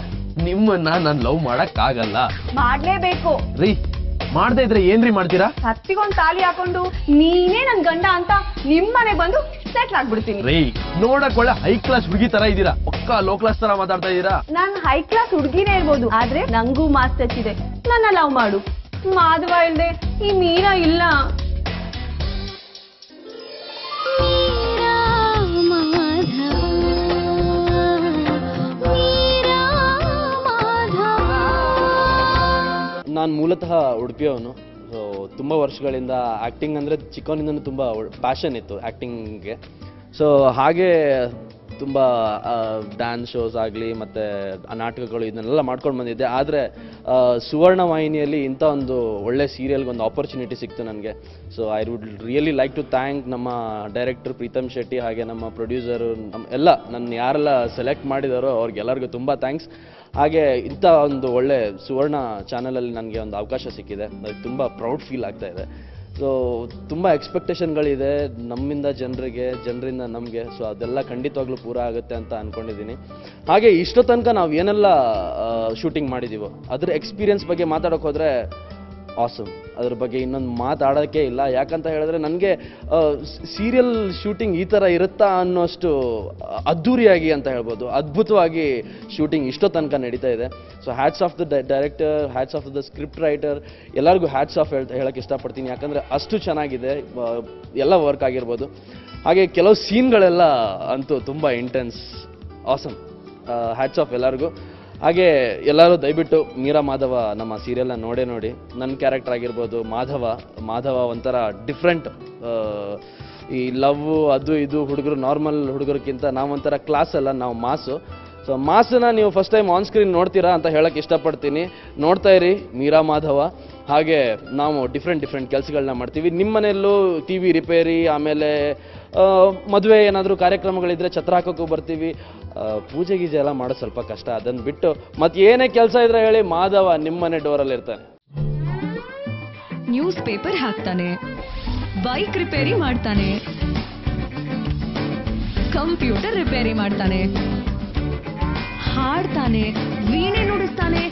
ನಿಮ್ಮನ್ನ ನಾನು ಲವ್ ಮಾಡಕ್ಕಾಗಲ್ಲ. ಮಾಡ್ಲೇಬೇಕು. ರೀ ಮಾಡದೇ ಇದ್ರೆ ಏನ್ರಿ ಮಾಡ್ತೀರಾ? ಹತ್ತಿಗೊಂದು ತಾಲಿ ಹಾಕೊಂಡು ನೀನೇ ನನ್ ಗಂಡ ಅಂತ ನಿಮ್ಮನೆಗೆ ಬಂದು ಸೆಟ್ಲ್ ಆಗ್ಬಿಡ್ತೀನಿ. ರೀ ನೋಡಕ್ ಒಳ್ಳೆ ಹೈ ಕ್ಲಾಸ್ ಹುಡುಗಿ ತರ ಇದ್ದೀರಾ, ಪಕ್ಕಾ ಲೋ ಕ್ಲಾಸ್ ತರ ಮಾತಾಡ್ತಾ ಇದ್ದೀರಾ. ನಾನ್ ಹೈ ಕ್ಲಾಸ್ ಹುಡುಗಿನೇ ಇರ್ಬೋದು, ಆದ್ರೆ ನಂಗೂ ಮಾಸ್ ಟಚ್ ಇದೆ. ನನ್ನ ಲವ್ ಮಾಡು. ಮಾಧವ ಇಲ್ದೆ ಈ ಮೀರಾ ಇಲ್ಲ. ನಾನು ಮೂಲತಃ ಉಡುಪಿಯವನು. ಸೊ ತುಂಬ ವರ್ಷಗಳಿಂದ ಆ್ಯಕ್ಟಿಂಗ್ ಅಂದರೆ ಚಿಕ್ಕವನಿಂದನೂ ತುಂಬ ಪ್ಯಾಷನ್ ಇತ್ತು ಆ್ಯಕ್ಟಿಂಗ್ಗೆ. ಸೊ ಹಾಗೆ ತುಂಬ ಡ್ಯಾನ್ಸ್ ಶೋಸ್ ಆಗಲಿ ಮತ್ತು ನಾಟಕಗಳು ಇದನ್ನೆಲ್ಲ ಮಾಡ್ಕೊಂಡು ಬಂದಿದ್ದೆ. ಆದರೆ ಸುವರ್ಣ ವಾಹಿನಿಯಲ್ಲಿ ಇಂಥ ಒಂದು ಒಳ್ಳೆ ಸೀರಿಯಲ್ಗೆ ಒಂದು ಆಪರ್ಚುನಿಟಿ ಸಿಕ್ತು ನನಗೆ. So I would really like to thank ನಮ್ಮ ಡೈರೆಕ್ಟರ್ ಪ್ರೀತಮ್ ಶೆಟ್ಟಿ, ಹಾಗೆ ನಮ್ಮ ಪ್ರೊಡ್ಯೂಸರು, ನಮ್ಮ ನನ್ನ ಯಾರೆಲ್ಲ ಸೆಲೆಕ್ಟ್ ಮಾಡಿದಾರೋ ಅವ್ರಿಗೆಲ್ಲರಿಗೂ ತುಂಬ ಥ್ಯಾಂಕ್ಸ್. ಹಾಗೆ ಇಂಥ ಒಂದು ಒಳ್ಳೆ ಸುವರ್ಣ ಚಾನಲಲ್ಲಿ ನನಗೆ ಒಂದು ಅವಕಾಶ ಸಿಕ್ಕಿದೆ, ಅದಕ್ಕೆ ತುಂಬ ಪ್ರೌಡ್ ಫೀಲ್ ಆಗ್ತಾ ಇದೆ. ಸೊ ತುಂಬ ಎಕ್ಸ್ಪೆಕ್ಟೇಷನ್ಗಳಿದೆ ನಮ್ಮಿಂದ ಜನರಿಂದ ನಮಗೆ. ಸೊ ಅದೆಲ್ಲ ಖಂಡಿತವಾಗ್ಲೂ ಪೂರ ಆಗುತ್ತೆ ಅಂತ ಅಂದ್ಕೊಂಡಿದ್ದೀನಿ. ಹಾಗೆ ಇಷ್ಟೋ ತನಕ ನಾವು ಏನೆಲ್ಲ ಶೂಟಿಂಗ್ ಮಾಡಿದ್ದೀವೋ ಅದ್ರ ಎಕ್ಸ್ಪೀರಿಯನ್ಸ್ ಬಗ್ಗೆ ಮಾತಾಡೋಕೆ ಹೋದರೆ ಆಸಮ್, ಅದ್ರ ಬಗ್ಗೆ ಇನ್ನೊಂದು ಮಾತಾಡೋಕ್ಕೆ ಇಲ್ಲ. ಯಾಕಂತ ಹೇಳಿದ್ರೆ ನನಗೆ ಸೀರಿಯಲ್ ಶೂಟಿಂಗ್ ಈ ಥರ ಇರುತ್ತಾ ಅನ್ನೋಷ್ಟು ಅದ್ಧೂರಿಯಾಗಿ ಅಂತ ಹೇಳ್ಬೋದು, ಅದ್ಭುತವಾಗಿ ಶೂಟಿಂಗ್ ಇಷ್ಟೋ ತನಕ ನಡೀತಾ ಇದೆ. So hats off the director, hats off the script writer, ಎಲ್ಲರಿಗೂ ಹ್ಯಾಟ್ಸ್ ಆಫ್ ಹೇಳಕ್ಕೆ ಇಷ್ಟಪಡ್ತೀನಿ. ಯಾಕಂದರೆ ಅಷ್ಟು ಚೆನ್ನಾಗಿದೆ ಎಲ್ಲ ವರ್ಕ್ ಆಗಿರ್ಬೋದು. ಹಾಗೆ ಕೆಲವು ಸೀನ್ಗಳೆಲ್ಲ ಅಂತೂ ತುಂಬ ಇಂಟೆನ್ಸ್, ಆಸಮ್. ಹ್ಯಾಟ್ಸ್ ಆಫ್ ಎಲ್ಲರಿಗೂ. ಹಾಗೆ ಎಲ್ಲರೂ ದಯವಿಟ್ಟು ಮೀರಾ ಮಾಧವ ನಮ್ಮ ಸೀರಿಯಲ್ನ ನೋಡಿ. ನನ್ನ ಕ್ಯಾರೆಕ್ಟರ್ ಆಗಿರ್ಬೋದು ಮಾಧವ ಒಂಥರ ಡಿಫ್ರೆಂಟ್. ಈ ಲವ್ ಅದು ಇದು ಹುಡುಗರು ನಾರ್ಮಲ್ ಹುಡುಗರಿಗಿಂತ ನಾವೊಂಥರ ಕ್ಲಾಸ್ ಅಲ್ಲ, ನಾವು ಮಾಸು. ಸೊ ಮಾಸನ್ನ ನೀವು ಫಸ್ಟ್ ಟೈಮ್ ಆನ್ ಸ್ಕ್ರೀನ್ ನೋಡ್ತೀರಾ ಅಂತ ಹೇಳಕ್ಕೆ ಇಷ್ಟಪಡ್ತೀನಿ. ನೋಡ್ತಾ ಇರಿ ಮೀರಾ ಮಾಧವ. ಹಾಗೆ ನಾವು ಡಿಫ್ರೆಂಟ್ ಕೆಲಸಗಳನ್ನ ಮಾಡ್ತೀವಿ. ನಿಮ್ಮ ಮನೆಯಲ್ಲೂ ಟಿ ವಿ ರಿಪೇರಿ, ಆಮೇಲೆ ಮದುವೆ ಏನಾದರೂ ಕಾರ್ಯಕ್ರಮಗಳಿದ್ರೆ ಛತ್ರ ಹಾಕೋಕ್ಕೂ ಬರ್ತೀವಿ. ಪೂಜೆ ಗೀಜೆ ಎಲ್ಲ ಮಾಡೋದು ಸ್ವಲ್ಪ ಕಷ್ಟ, ಅದನ್ನು ಬಿಟ್ಟು ಮತ್ತೆ ಏನೇ ಕೆಲಸ ಇದ್ರೆ ಹೇಳಿ, ಮಾಧವ ನಿಮ್ಮನೆ ಡೋರಲ್ಲಿ ಇರ್ತಾನೆ. ನ್ಯೂಸ್ ಪೇಪರ್ ಹಾಕ್ತಾನೆ, ಬೈಕ್ ರಿಪೇರಿ ಮಾಡ್ತಾನೆ, ಕಂಪ್ಯೂಟರ್ ರಿಪೇರಿ ಮಾಡ್ತಾನೆ, ಹಾಡ್ತಾನೆ, ವೀಣೆ ನುಡಿಸ್ತಾನೆ,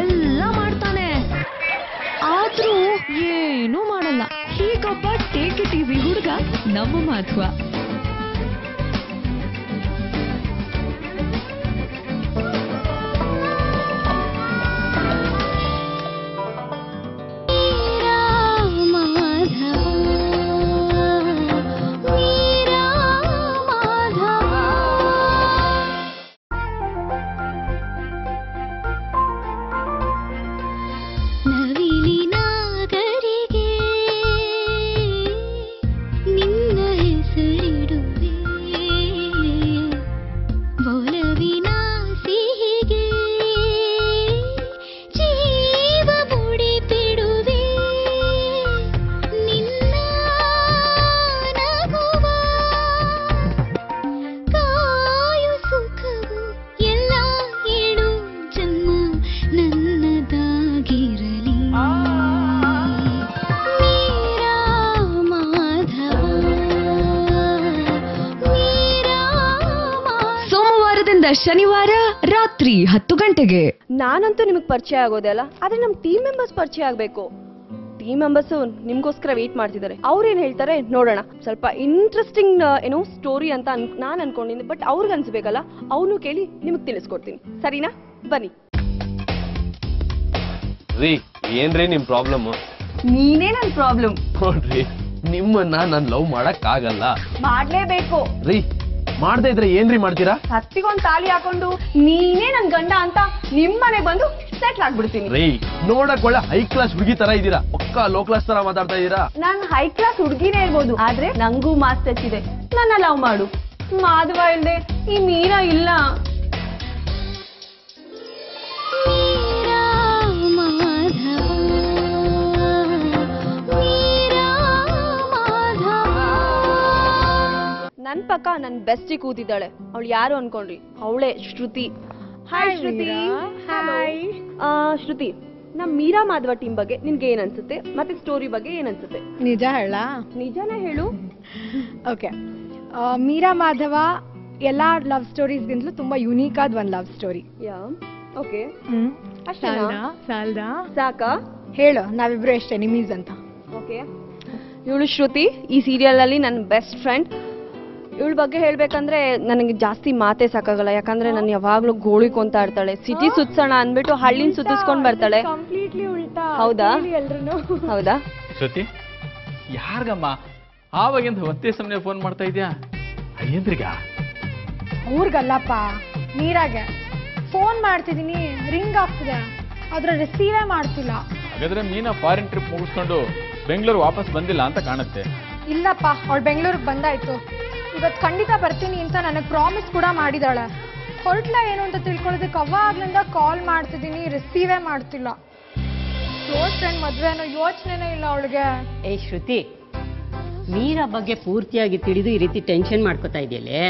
ಎಲ್ಲ ಮಾಡ್ತಾನೆ. ಆದ್ರೂ ಏನೂ ಮಾಡಲ್ಲ. ಹೀಗೊಬ್ಬ ಟೇಕ್ ಇಟ್ ಈಸಿ ಹುಡುಗ ನಮ್ಮ ಮಾಧವ. ಶನಿವಾರ ರಾತ್ರಿ 10 ಗಂಟೆಗೆ. ನಾನಂತೂ ನಿಮಗೆ ಪರಿಚಯ ಆಗೋದೇ ಅಲ್ಲ, ಆದ್ರೆ ನಮ್ಮ ಟೀಮ್ ಮೆಂಬರ್ಸ್ ಪರಿಚಯ ಆಗಬೇಕು. ಟೀಮ್ ಮೆಂಬರ್ಸ್ ನಿಮ್ಗೋಸ್ಕರ ವೇಟ್ ಮಾಡ್ತಿದ್ದಾರೆ. ಅವ್ರೇನ್ ಹೇಳ್ತಾರೆ ನೋಡೋಣ. ಸ್ವಲ್ಪ ಇಂಟ್ರೆಸ್ಟಿಂಗ್ ಏನೋ ಸ್ಟೋರಿ ಅಂತ ನಾನು ಅನ್ಕೊಂಡಿದ್ದೀನಿ, ಬಟ್ ಅವ್ರಿಗೆ ಅನ್ಸ್ಬೇಕಲ್ಲ, ಅವನು ಕೇಳಿ ನಿಮಗೆ ತಿಳಿಸ್ಕೊಡ್ತೀನಿ. ಸರಿನಾ? ಬನ್ನಿ. ರೀ ಏನ್ರಿ ನಿಮ್ ಪ್ರಾಬ್ಲಮ್? ನೀನೇ ನನ್ ಪ್ರಾಬ್ಲಮ್. ನೋಡ್ರಿ ನಿಮ್ಮನ್ನ ನಾನ್ ಲವ್ ಮಾಡಕ್ ಆಗಲ್ಲ. ಮಾಡ್ಲೇಬೇಕು. ರೀ ಮಾಡದೇ ಇದ್ರೆ ಏನ್ರಿ ಮಾಡ್ತೀರಾ? ಹತ್ತಿಗೊಂದ್ ತಾಳಿ ಹಾಕೊಂಡು ನೀನೇ ನನ್ ಗಂಡ ಅಂತ ನಿಮ್ ಮನೆಗ್ ಬಂದು ಸೆಟ್ಲ್ ಆಗ್ಬಿಡ್ತೀನಿ. ರೀ ನೋಡಕ್ ಒಳ್ಳೆ ಹೈ ಕ್ಲಾಸ್ ಹುಡುಗಿ ತರ ಇದೀರಾ, ಪಕ್ಕಾ ಲೋ ಕ್ಲಾಸ್ ತರ ಮಾತಾಡ್ತಾ ಇದೀರಾ. ನಾನ್ ಹೈ ಕ್ಲಾಸ್ ಹುಡುಗಿನೇ ಇರ್ಬೋದು, ಆದ್ರೆ ನಂಗೂ ಮಾಸ್ ಟಚ್ ಇದೆ. ನನ್ನ ಲವ್ ಮಾಡು. ಮಾಧವ ಇಲ್ದೆ ಈ ಮೀರಾ ಇಲ್ಲ. ನನ್ ಪಕ್ಕ ನನ್ ಬೆಸ್ಟಿ ಕೂತಿದ್ದಾಳೆ. ಅವಳು ಯಾರು ಅನ್ಕೊಂಡ್ರಿ? ಅವಳೇ ಶ್ರುತಿ. ಹಾಯ್ ಶ್ರುತಿ. ಹಾಯ್ ಶ್ರುತಿ, ನಮ್ ಮೀರಾ ಮಾಧವ ಟೀಮ್ ಬಗ್ಗೆ ನಿನ್ಗೆ ಏನ್ ಅನ್ಸುತ್ತೆ, ಮತ್ತೆ ಸ್ಟೋರಿ ಬಗ್ಗೆ ಏನ್ ಅನ್ಸುತ್ತೆ? ನಿಜ ಹೇಳ? ನಿಜಾನೇ ಹೇಳು. ಓಕೆ, ಮೀರಾ ಮಾಧವ ಎಲ್ಲಾ ಲವ್ ಸ್ಟೋರೀಸ್ಗಿಂತಲೂ ತುಂಬಾ ಯುನೀಕ್ ಆದ ಒಂದ್ ಲವ್ ಸ್ಟೋರಿ. ಓಕೆ, ಸಾಲ್ದಾ? ಸಾಕಾ? ಹೇಳು, ನಾವಿಬ್ರು ಎಷ್ಟೇ ನಿಮೀಸ್ ಅಂತ. ಓಕೆ, ಇವಳು ಶ್ರುತಿ ಈ ಸೀರಿಯಲ್ ಅಲ್ಲಿ ನನ್ನ ಬೆಸ್ಟ್ ಫ್ರೆಂಡ್. ಇವಳ ಬಗ್ಗೆ ಹೇಳ್ಬೇಕಂದ್ರೆ ನನಗೆ ಜಾಸ್ತಿ ಮಾತೇ ಸಾಕಾಗಲ್ಲ, ಯಾಕಂದ್ರೆ ನಾನು ಯಾವಾಗ್ಲೂ ಗೋಳಿಕೊಂತ ಇರ್ತಾಳೆ. ಸಿಟಿ ಸುತ್ಸೋಣ ಅನ್ಬಿಟ್ಟು ಹಳ್ಳಿನ ಸುತ್ತಿಸ್ಕೊಂಡ್ ಬರ್ತಾಳೆ. ಕಂಪ್ಲೀಟ್ಲಿ ಉಲ್ಟಾ. ಹೌದಾ? ಹೌದಾ? ಶ್ರುತಿ, ಯಾರ್ಗಮ್ಮ ಆವಾಗಿಂದ ಒಂದೇ ಸಮಯ ಫೋನ್ ಮಾಡ್ತಾ ಇದ್ಯಾ? ಅಯ್ಯಂದ್ರಿಗ? ಊರ್ಗಲ್ಲಪ್ಪ, ಮೀರಾಗೆ ಫೋನ್ ಮಾಡ್ತಿದೀನಿ, ರಿಂಗ್ ಆಗ್ತಿದೆ, ಆದ್ರೆ ರಿಸೀವೇ ಮಾಡ್ತಿಲ್ಲ. ಹಾಗಾದ್ರೆ ಮೀನಾ ಫಾರಿನ್ ಟ್ರಿಪ್ ಮುಗಿಸ್ಕೊಂಡು ಬೆಂಗಳೂರು ವಾಪಸ್ ಬಂದಿಲ್ಲ ಅಂತ ಕಾಣುತ್ತೆ. ಇಲ್ಲಪ್ಪ, ಅವಳು ಬೆಂಗಳೂರಿಗೆ ಬಂದಾಯ್ತು. ಇವತ್ತು ಖಂಡಿತ ಬರ್ತೀನಿ ಅಂತ ನನಗೆ ಪ್ರಾಮಿಸ್ ಕೂಡ ಮಾಡಿದಾಳೆ. ಹೊರಟ್ಲ ಏನು ಅಂತ ತಿಳ್ಕೊಳ್ಳೋದಕ್ಕೆ ಅವಾಗ್ಲಿಂದ ಕಾಲ್ ಮಾಡ್ತಿದ್ದೀನಿ, ರಿಸೀವೇ ಮಾಡ್ತಿಲ್ಲ. ಕ್ಲೋಸ್ ಫ್ರೆಂಡ್ ಮದುವೆ ಅನ್ನೋ ಯೋಚನೆನೇ ಇಲ್ಲ ಅವಳಿಗೆ. ಏ ಶ್ರುತಿ, ಮೀರಾ ಬಗ್ಗೆ ಪೂರ್ತಿಯಾಗಿ ತಿಳಿದು ಈ ರೀತಿ ಟೆನ್ಷನ್ ಮಾಡ್ಕೋತಾ ಇದೆಯಲ್ಲೇ.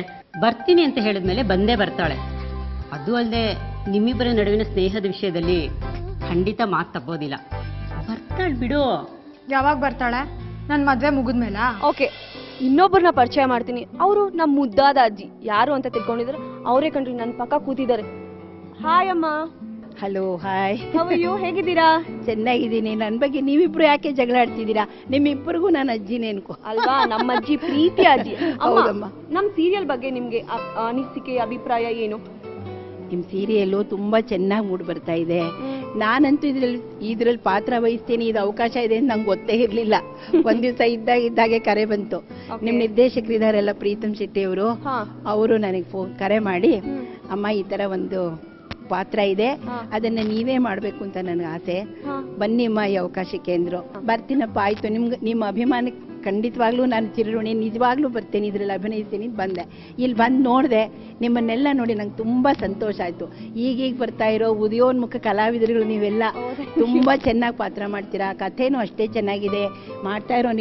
ಬರ್ತೀನಿ ಅಂತ ಹೇಳಿದ್ಮೇಲೆ ಬಂದೇ ಬರ್ತಾಳೆ. ಅದು ಅಲ್ಲದೆ ನಿಮ್ಮಿಬ್ಬರ ನಡುವಿನ ಸ್ನೇಹದ ವಿಷಯದಲ್ಲಿ ಖಂಡಿತ ಮಾತು ತಪ್ಪೋದಿಲ್ಲ. ಬರ್ತಾಳೆ ಬಿಡು. ಯಾವಾಗ ಬರ್ತಾಳೆ? ನನ್ನ ಮದುವೆ ಮುಗಿದ್ಮೇಲ? ಓಕೆ, ಇನ್ನೊಬ್ಬರನ್ನ ಪರಿಚಯ ಮಾಡ್ತೀನಿ. ಅವರು ನಮ್ಮ ಮುದ್ದಾದ ಅಜ್ಜಿ. ಯಾರು ಅಂತ ತಿಳ್ಕೊಂಡಿದ್ರೆ ಅವರೇ ಕಣ್ರಿ, ನನ್ನ ಪಕ್ಕ ಕೂತಿದ್ದಾರೆ. ಹಾಯ್ ಅಮ್ಮ. Hello, hi. ಹೇಗಿದ್ದೀರಾ? ಚೆನ್ನಾಗಿದ್ದೀನಿ. ನನ್ನ ಬಗ್ಗೆ ನೀವಿಬ್ರು ಯಾಕೆ ಜಗಳ ಆಡ್ತಿದ್ದೀರಾ? ನಿಮ್ಮಿಬ್ಬರಿಗೂ ನಾನು ಅಜ್ಜಿನೇ ಅನ್ಕೋ. ಅಲ್ವಾ, ನಮ್ಮ ಅಜ್ಜಿ ಪ್ರೀತಿ ಅಜ್ಜಿ. ಹೌದಮ್ಮ. ನಮ್ಮ ಸೀರಿಯಲ್ ಬಗ್ಗೆ ನಿಮ್ಗೆ ಅನಿಸಿಕೆ, ಅಭಿಪ್ರಾಯ ಏನು? ನಿಮ್ಮ ಸೀರಿಯಲ್ಲು ತುಂಬಾ ಚೆನ್ನಾಗಿ ಮೂಡ್ ಬರ್ತಾ ಇದೆ. ನಾನಂತೂ ಇದ್ರಲ್ಲಿ ಪಾತ್ರ ವಹಿಸ್ತೇನೆ, ಇದು ಅವಕಾಶ ಇದೆ ಅಂತ ನಂಗೆ ಗೊತ್ತೇ ಇರ್ಲಿಲ್ಲ. ಒಂದ್ ದಿವಸ ಇದ್ದಾಗೆ ಕರೆ ಬಂತು. ನಿಮ್ ನಿರ್ದೇಶಕರಿದಾರಲ್ಲ ಪ್ರೀತಮ್ ಶೆಟ್ಟಿ ಅವರು ನನಗೆ ಕರೆ ಮಾಡಿ, ಅಮ್ಮ ಈ ತರ ಒಂದು ಪಾತ್ರ ಇದೆ, ಅದನ್ನ ನೀವೇ ಮಾಡ್ಬೇಕು ಅಂತ ನನಗೆ ಆಸೆ, ಬನ್ನಿಮ್ಮ ಈ ಅವಕಾಶಕ್ಕೆ ಅಂದ್ರು. ಬರ್ತೀನಪ್ಪ, ಆಯ್ತು. ನಿಮ್ಮ ಅಭಿಮಾನಕ್ಕೆ ಖಂಡಿತವಾಗ್ಲೂ ನಾನು ಚಿರಋಣಿ, ನಿಜವಾಗ್ಲೂ ಬರ್ತೇನೆ, ಇದ್ರಲ್ಲಿ ಅಭಿನಯಿಸ್ತೀನಿ ಬಂದೆ. ಇಲ್ಲಿ ಬಂದು ನೋಡಿದೆ, ನಿಮ್ಮನ್ನೆಲ್ಲ ನೋಡಿ ನಂಗೆ ತುಂಬಾ ಸಂತೋಷ ಆಯ್ತು. ಈಗೀಗ ಬರ್ತಾ ಇರೋ ಉದಯೋನ್ಮುಖ ಕಲಾವಿದರುಗಳು ನೀವೆಲ್ಲ ತುಂಬಾ ಚೆನ್ನಾಗಿ ಪಾತ್ರ ಮಾಡ್ತೀರಾ. ಕಥೆನೂ ಅಷ್ಟೇ ಚೆನ್ನಾಗಿದೆ, ಮಾಡ್ತಾ ಇರೋ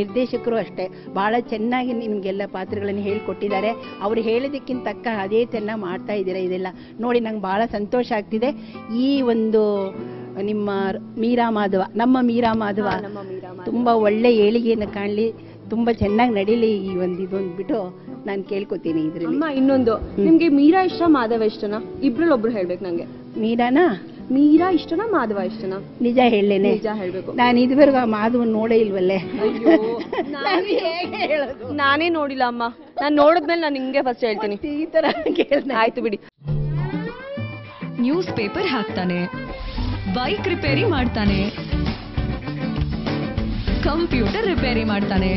ನಿರ್ದೇಶಕರು ಅಷ್ಟೇ ಬಹಳ ಚೆನ್ನಾಗಿ ನಿಮ್ಗೆಲ್ಲ ಪಾತ್ರಗಳನ್ನು ಹೇಳ್ಕೊಟ್ಟಿದ್ದಾರೆ. ಅವ್ರು ಹೇಳಿದಕ್ಕಿಂತ ತಕ್ಕ ಅದೇ ಚೆನ್ನಾಗಿ ಮಾಡ್ತಾ ಇದ್ದೀರಾ. ಇದೆಲ್ಲ ನೋಡಿ ನಂಗೆ ಬಹಳ ಸಂತೋಷ ಆಗ್ತಿದೆ. ಈ ಒಂದು ನಿಮ್ಮ ಮೀರಾ ಮಾಧವ, ನಮ್ಮ ಮೀರಾ ಮಾಧವ ತುಂಬಾ ಒಳ್ಳೆ ಏಳಿಗೆಯನ್ನು ಕಾಣಲಿ, ತುಂಬಾ ಚೆನ್ನಾಗಿ ನಡೀಲಿ. ಈ ಇದೊಂದು ಬಿಟ್ಟು ನಾನು ಕೇಳ್ಕೊತೀನಿ ಇದ್ರಲ್ಲಿ. ಇನ್ನೊಂದು, ನಿಮ್ಗೆ ಮೀರಾ ಇಷ್ಟ ಮಾಧವ ಇಷ್ಟನಾ? ಇಬ್ರಲ್ಲಿ ಒಬ್ರು ಹೇಳ್ಬೇಕು ನಂಗೆ. ಮೀರಾ ಇಷ್ಟನಾ ಮಾಧವ ಇಷ್ಟನಾ? ನಿಜ ಹೇಳಲೇನೆ? ನಿಜ ಹೇಳ್ಬೇಕು. ನಾನು ಇದುವರೆಗೂ ಆ ಮಾಧವನ್ ನೋಡೇ ಇಲ್ವಲ್ಲೇ. ನಾನೇ ನೋಡಿಲ್ಲ ಅಮ್ಮ. ನಾನು ನೋಡಿದ್ಮೇಲೆ ನಾನು ಹಿಂಗೆ ಫಸ್ಟ್ ಹೇಳ್ತೀನಿ. ಈ ತರ ಆಯ್ತು ಬಿಡಿ. ನ್ಯೂಸ್ ಪೇಪರ್ ಹಾಕ್ತಾನೆ, ಬೈಕ್ ರಿಪೇರಿ ಮಾಡ್ತಾನೆ, ಕಂಪ್ಯೂಟರ್ ರಿಪೇರಿ ಮಾಡ್ತಾನೆ,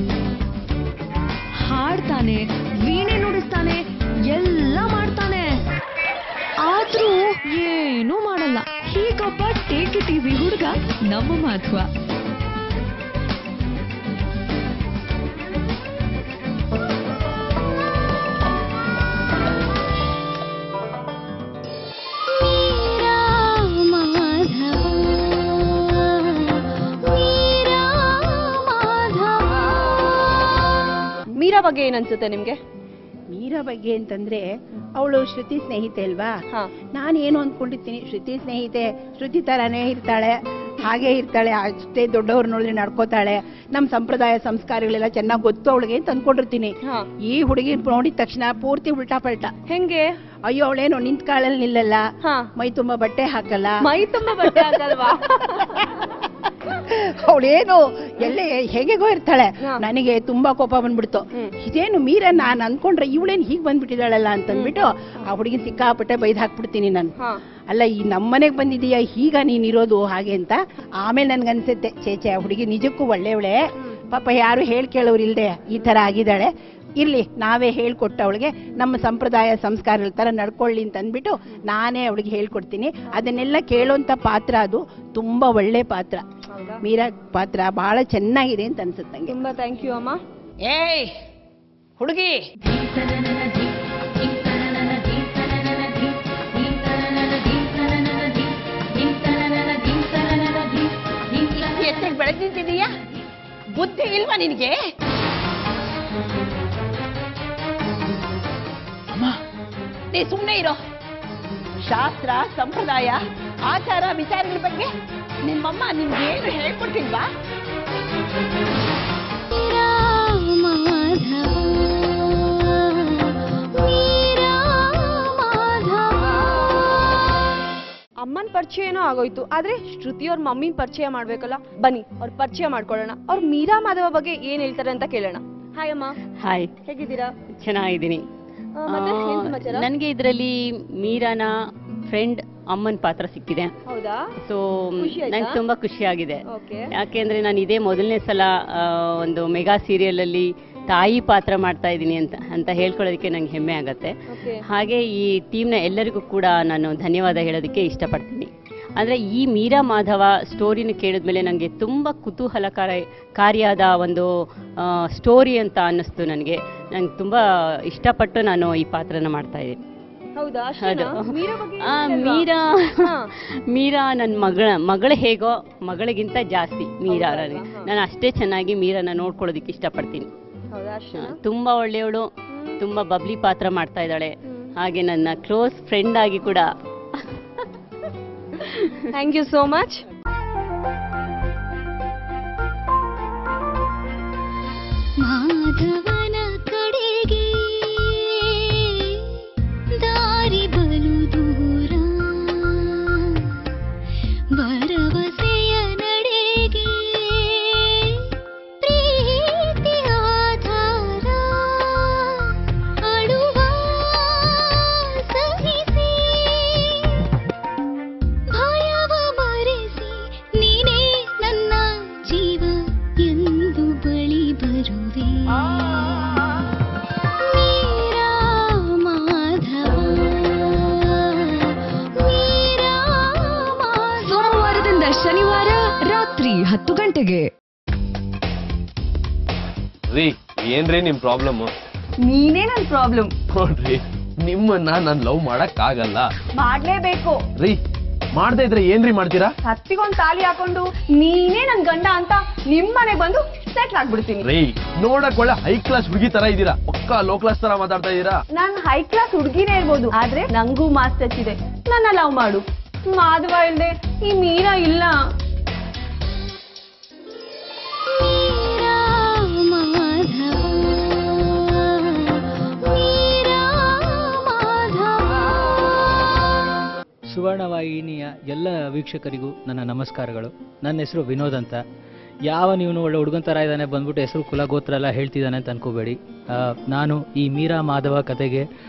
ಹಾಡ್ತಾನೆ, ವೀಣೆ ನುಡಿಸ್ತಾನೆ, ಎಲ್ಲ ಮಾಡ್ತಾನೆ. ಆದ್ರೂ ಏನೂ ಮಾಡಲ್ಲ. ಹೀಗೊಬ್ಬ ಟೇಕ್ ಇಟ್ ಈಸಿ ಹುಡುಗ ನಮ್ಮ ಮಾಧವ. ಮೀರಾ ಬಗ್ಗೆ ಏನನ್ಸುತ್ತೆ ನಿಮ್ಗೆ? ಮೀರಾ ಬಗ್ಗೆ ಅಂತಂದ್ರೆ ಅವಳು ಶ್ರುತಿ ಸ್ನೇಹಿತೆ ಅಲ್ವಾ? ನಾನು ಏನು ಅಂದ್ಕೊಂಡಿರ್ತೀನಿ, ಶ್ರುತಿ ಸ್ನೇಹಿತೆ, ಶ್ರುತಿ ತರಾನೇ ಇರ್ತಾಳೆ, ಹಾಗೆ ಇರ್ತಾಳೆ, ಅಷ್ಟೇ ದೊಡ್ಡವ್ರ ನೋಡಿ ನಡ್ಕೋತಾಳೆ, ನಮ್ಮ ಸಂಪ್ರದಾಯ ಸಂಸ್ಕಾರಗಳೆಲ್ಲ ಚೆನ್ನಾಗಿ ಗೊತ್ತು ಅವಳಿಗೆ ಅಂತ ಅಂದ್ಕೊಂಡಿರ್ತೀನಿ. ಈ ಹುಡುಗಿ ನೋಡಿದ ತಕ್ಷಣ ಪೂರ್ತಿ ಉಲ್ಟಾ ಪಲ್ಟಾ. ಹೆಂಗೆ? ಅಯ್ಯೋ, ಅವಳೇನು ನಿಂತ್ ಕಾಳಲ್ಲಿ ನಿಲ್ಲಲ್ಲ, ಮೈ ತುಂಬಾ ಬಟ್ಟೆ ಹಾಕಲ್ಲ. ಮೈ ತುಂಬಾ ಬಟ್ಟೆ ಹಾಕಲ್ವಾ? ಅವಳೇನು ಎಲ್ಲೇ ಹೇಗೆಗೋ ಇರ್ತಾಳೆ. ನನಗೆ ತುಂಬಾ ಕೋಪ ಬಂದ್ಬಿಡ್ತು. ಇದೇನು ಮೀರಾ ನಾನು ಅನ್ಕೊಂಡ್ರೆ ಇವಳೇನು ಹೀಗೆ ಬಂದ್ಬಿಟ್ಟಿದ್ದಾಳಲ್ಲ ಅಂತಂದ್ಬಿಟ್ಟು ಆ ಹುಡುಗಿನ ಸಿಕ್ಕಾಪಟ್ಟೆ ಬೈದು ಹಾಕ್ಬಿಡ್ತೀನಿ ನಾನು. ಅಲ್ಲ ಈ ನಮ್ಮನೆಗೆ ಬಂದಿದೀಯಾ ಈಗ ನೀನ್ ಇರೋದು ಹಾಗೆ ಅಂತ. ಆಮೇಲೆ ನನ್ಗನ್ಸುತ್ತೆ ಚೇಚೆ ಆ ಹುಡುಗಿ ನಿಜಕ್ಕೂ ಒಳ್ಳೆಯವಳೆ, ಪಾಪ ಯಾರು ಹೇಳ್ಕೇಳೋರು ಇಲ್ದೆ ಈ ತರ ಆಗಿದ್ದಾಳೆ, ಇರ್ಲಿ ನಾವೇ ಹೇಳ್ಕೊಟ್ಟ ಅವಳಿಗೆ ನಮ್ಮ ಸಂಪ್ರದಾಯ ಸಂಸ್ಕಾರಗಳ ತರ ನಡ್ಕೊಳ್ಳಿ ಅಂತ ಅಂದ್ಬಿಟ್ಟು ನಾನೇ ಅವಳಿಗೆ ಹೇಳ್ಕೊಡ್ತೀನಿ. ಅದನ್ನೆಲ್ಲ ಕೇಳೋಂತ ಪಾತ್ರ ಅದು ತುಂಬಾ ಒಳ್ಳೆ ಪಾತ್ರ. ಮೀರಾ ಪಾತ್ರ ಬಹಳ ಚೆನ್ನಾಗಿದೆ ಅಂತ ಅನ್ಸುತ್ತೆ ನಂಗೆ. ತುಂಬಾ ಥ್ಯಾಂಕ್ ಯು ಅಮ್ಮ. ಏಯ್ ಹುಡುಗಿ, ಎಷ್ಟಕ್ಕೆ ಬೆಳೆದಿದ್ದೀಯಾ? ಬುದ್ಧಿ ಇಲ್ವಾ ನಿನಗೆ? ನೀ ಸುಮ್ಮನೆ ಇರೋ. ಶಾಸ್ತ್ರ ಸಂಪ್ರದಾಯ ಆಚಾರ ವಿಚಾರಗಳ ಬಗ್ಗೆ ನಿಮ್ಮಮ್ಮ ನಿಮ್ಗೇನು ಹೇಳ್ಕೊಟ್ಟಿಲ್ವಾ? ಅಮ್ಮನ ಪರಿಚಯ ಏನೋ ಆಗೋಯ್ತು, ಆದ್ರೆ ಶ್ರುತಿ ಅವ್ರ ಮಮ್ಮಿ ಪರಿಚಯ ಮಾಡ್ಬೇಕಲ್ಲ. ಬನ್ನಿ ಅವ್ರ ಪರಿಚಯ ಮಾಡ್ಕೊಳ್ಳೋಣ. ಅವ್ರ ಮೀರಾ ಮಾಧವ ಬಗ್ಗೆ ಏನ್ ಹೇಳ್ತಾರೆ ಅಂತ ಕೇಳೋಣ. ಹಾಯ್ ಅಮ್ಮ. ಹಾಯ್, ಹೇಗಿದ್ದೀರಾ? ಚೆನ್ನಾಗಿದ್ದೀನಿ. ಮತ್ತೆ ಏನ್ ಸಮಾಚಾರ? ನನಗೆ ಇದರಲ್ಲಿ ಮೀರಾನ ಫ್ರೆಂಡ್ ಅಮ್ಮನ ಪಾತ್ರ ಸಿಕ್ಕಿದೆ. ಹೌದಾ? ಸೊ ನಂಗೆ ತುಂಬಾ ಖುಷಿ ಆಗಿದೆ. Okay. ಯಾಕೆಂದ್ರೆ ನಾನು ಇದೇ ಮೊದಲನೇ ಸಲ ಒಂದು ಮೆಗಾ ಸೀರಿಯಲ್ ಅಲ್ಲಿ ತಾಯಿ ಪಾತ್ರ ಮಾಡ್ತಾ ಇದ್ದೀನಿ ಅಂತ ಹೇಳ್ಕೊಳ್ಳೋದಕ್ಕೆ ನಂಗೆ ಹೆಮ್ಮೆ ಆಗತ್ತೆ. ಹಾಗೆ ಈ ಟೀಮ್ನ ಎಲ್ಲರಿಗೂ ಕೂಡ ನಾನು ಧನ್ಯವಾದ ಹೇಳೋದಕ್ಕೆ ಇಷ್ಟಪಡ್ತೀನಿ. ಅಂದರೆ ಈ ಮೀರಾ ಮಾಧವ ಸ್ಟೋರಿನ ಕೇಳಿದ್ಮೇಲೆ ನನಗೆ ತುಂಬ ಕುತೂಹಲಕಾರಿಯಾದ ಒಂದು ಸ್ಟೋರಿ ಅಂತ ಅನ್ನಿಸ್ತು. ನನಗೆ ತುಂಬ ಇಷ್ಟಪಟ್ಟು ನಾನು ಈ ಪಾತ್ರನ ಮಾಡ್ತಾ ಇದ್ದೀನಿ. ಮೀರಾ ನನ್ನ ಮಗಳು ಹೇಗೋ ಮಗಳಿಗಿಂತ ಜಾಸ್ತಿ ಮೀರಾ. ನಾನು ಅಷ್ಟೇ ಚೆನ್ನಾಗಿ ಮೀರಾನ ನೋಡ್ಕೊಳ್ಳೋದಕ್ಕೆ ಇಷ್ಟಪಡ್ತೀನಿ. ತುಂಬಾ ಒಳ್ಳೆಯವಳು, ತುಂಬಾ ಬಬ್ಲಿ ಪಾತ್ರ ಮಾಡ್ತಾ ಇದ್ದಾಳೆ. ಹಾಗೆ ನನ್ನ ಕ್ಲೋಸ್ ಫ್ರೆಂಡ್ ಆಗಿ ಕೂಡ. Thank you so much. ಮಾಧವನ ಕಡೆಗೆ ದಾರಿ ಬಲು ದೂರ, ಭರವಸೆಯ ನಡೆಗೆ ಪ್ರೀತಿ ಆಧಾರ, ಅಳುವ ಸಹಿಸಿ ಭಯವ ಮರೆಸಿ ನೀನೇ ನನ್ನ ಜೀವ ಎಂದು ಬಳಿ ಬರುವೆ. ಮೀರಾ ಮಾಧವ, ಮೀರಾ ಮಾಧವ. ಸೋಮವಾರದಿಂದ ಶನಿವಾರ ರಾತ್ರಿ 10 ಗಂಟೆಗೆ. ರೀ ಏನ್ರಿ ನಿಮ್ ಪ್ರಾಬ್ಲಮ್? ನೀನೇ ನನ್ ಪ್ರಾಬ್ಲಮ್. ನೋಡ್ರಿ ನಿಮ್ಮನ್ನ ನಾನ್ ಲವ್ ಮಾಡಕ್ ಆಗಲ್ಲ. ಮಾಡ್ಲೇಬೇಕು. ರೀ ಮಾಡದೇ ಇದ್ರೆ ಏನ್ರಿ ಮಾಡ್ತೀರಾ? ಹತ್ತಿಗೊಂದ್ ತಾಲಿ ಹಾಕೊಂಡು ನೀನೇ ನನ್ ಗಂಡ ಅಂತ ನಿಮ್ ಮನೆಗ್ ಬಂದು ಸೆಟ್ಲ್ ಆಗ್ಬಿಡ್ತೀನಿ. ರೀ ನೋಡಕ್ ಒಳ್ಳೆ ಹೈ ಕ್ಲಾಸ್ ಹುಡುಗಿ ತರ ಇದೀರಾ, ಪಕ್ಕಾ ಲೋ ಕ್ಲಾಸ್ ತರ ಮಾತಾಡ್ತಾ ಇದೀರಾ. ನಾನ್ ಹೈ ಕ್ಲಾಸ್ ಹುಡುಗಿನೇ ಇರ್ಬೋದು, ಆದ್ರೆ ನಂಗೂ ಮಾಸ್ ಟಚ್ ಇದೆ. ನನ್ನ ಲವ್ ಮಾಡು. ಮಾಧವ ಇಲ್ದೆ ಈ ಮೀರಾ ಇಲ್ಲ. ಮೀರಾ ಮಾಧವ, ಮೀರಾ ಮಾಧವ. ಸುವರ್ಣವಾಹಿನಿಯ ಎಲ್ಲ ವೀಕ್ಷಕರಿಗೂ ನನ್ನ ನಮಸ್ಕಾರಗಳು. ನನ್ನ ಹೆಸರು ವಿನೋದ್ ಅಂತ. ಯಾವ ನೀವು ಒಳ್ಳೆ ಹುಡುಗನ ಥರ ಇದ್ದಾನೆ ಬಂದ್ಬಿಟ್ಟು ಹೆಸರು ಕುಲ ಗೋತ್ರ ಎಲ್ಲ ಹೇಳ್ತಿದ್ದಾನೆ ಅಂತ ಅನ್ಕೋಬೇಡಿ. ನಾನು ಈ ಮೀರಾ ಮಾಧವ ಕತೆಗೆ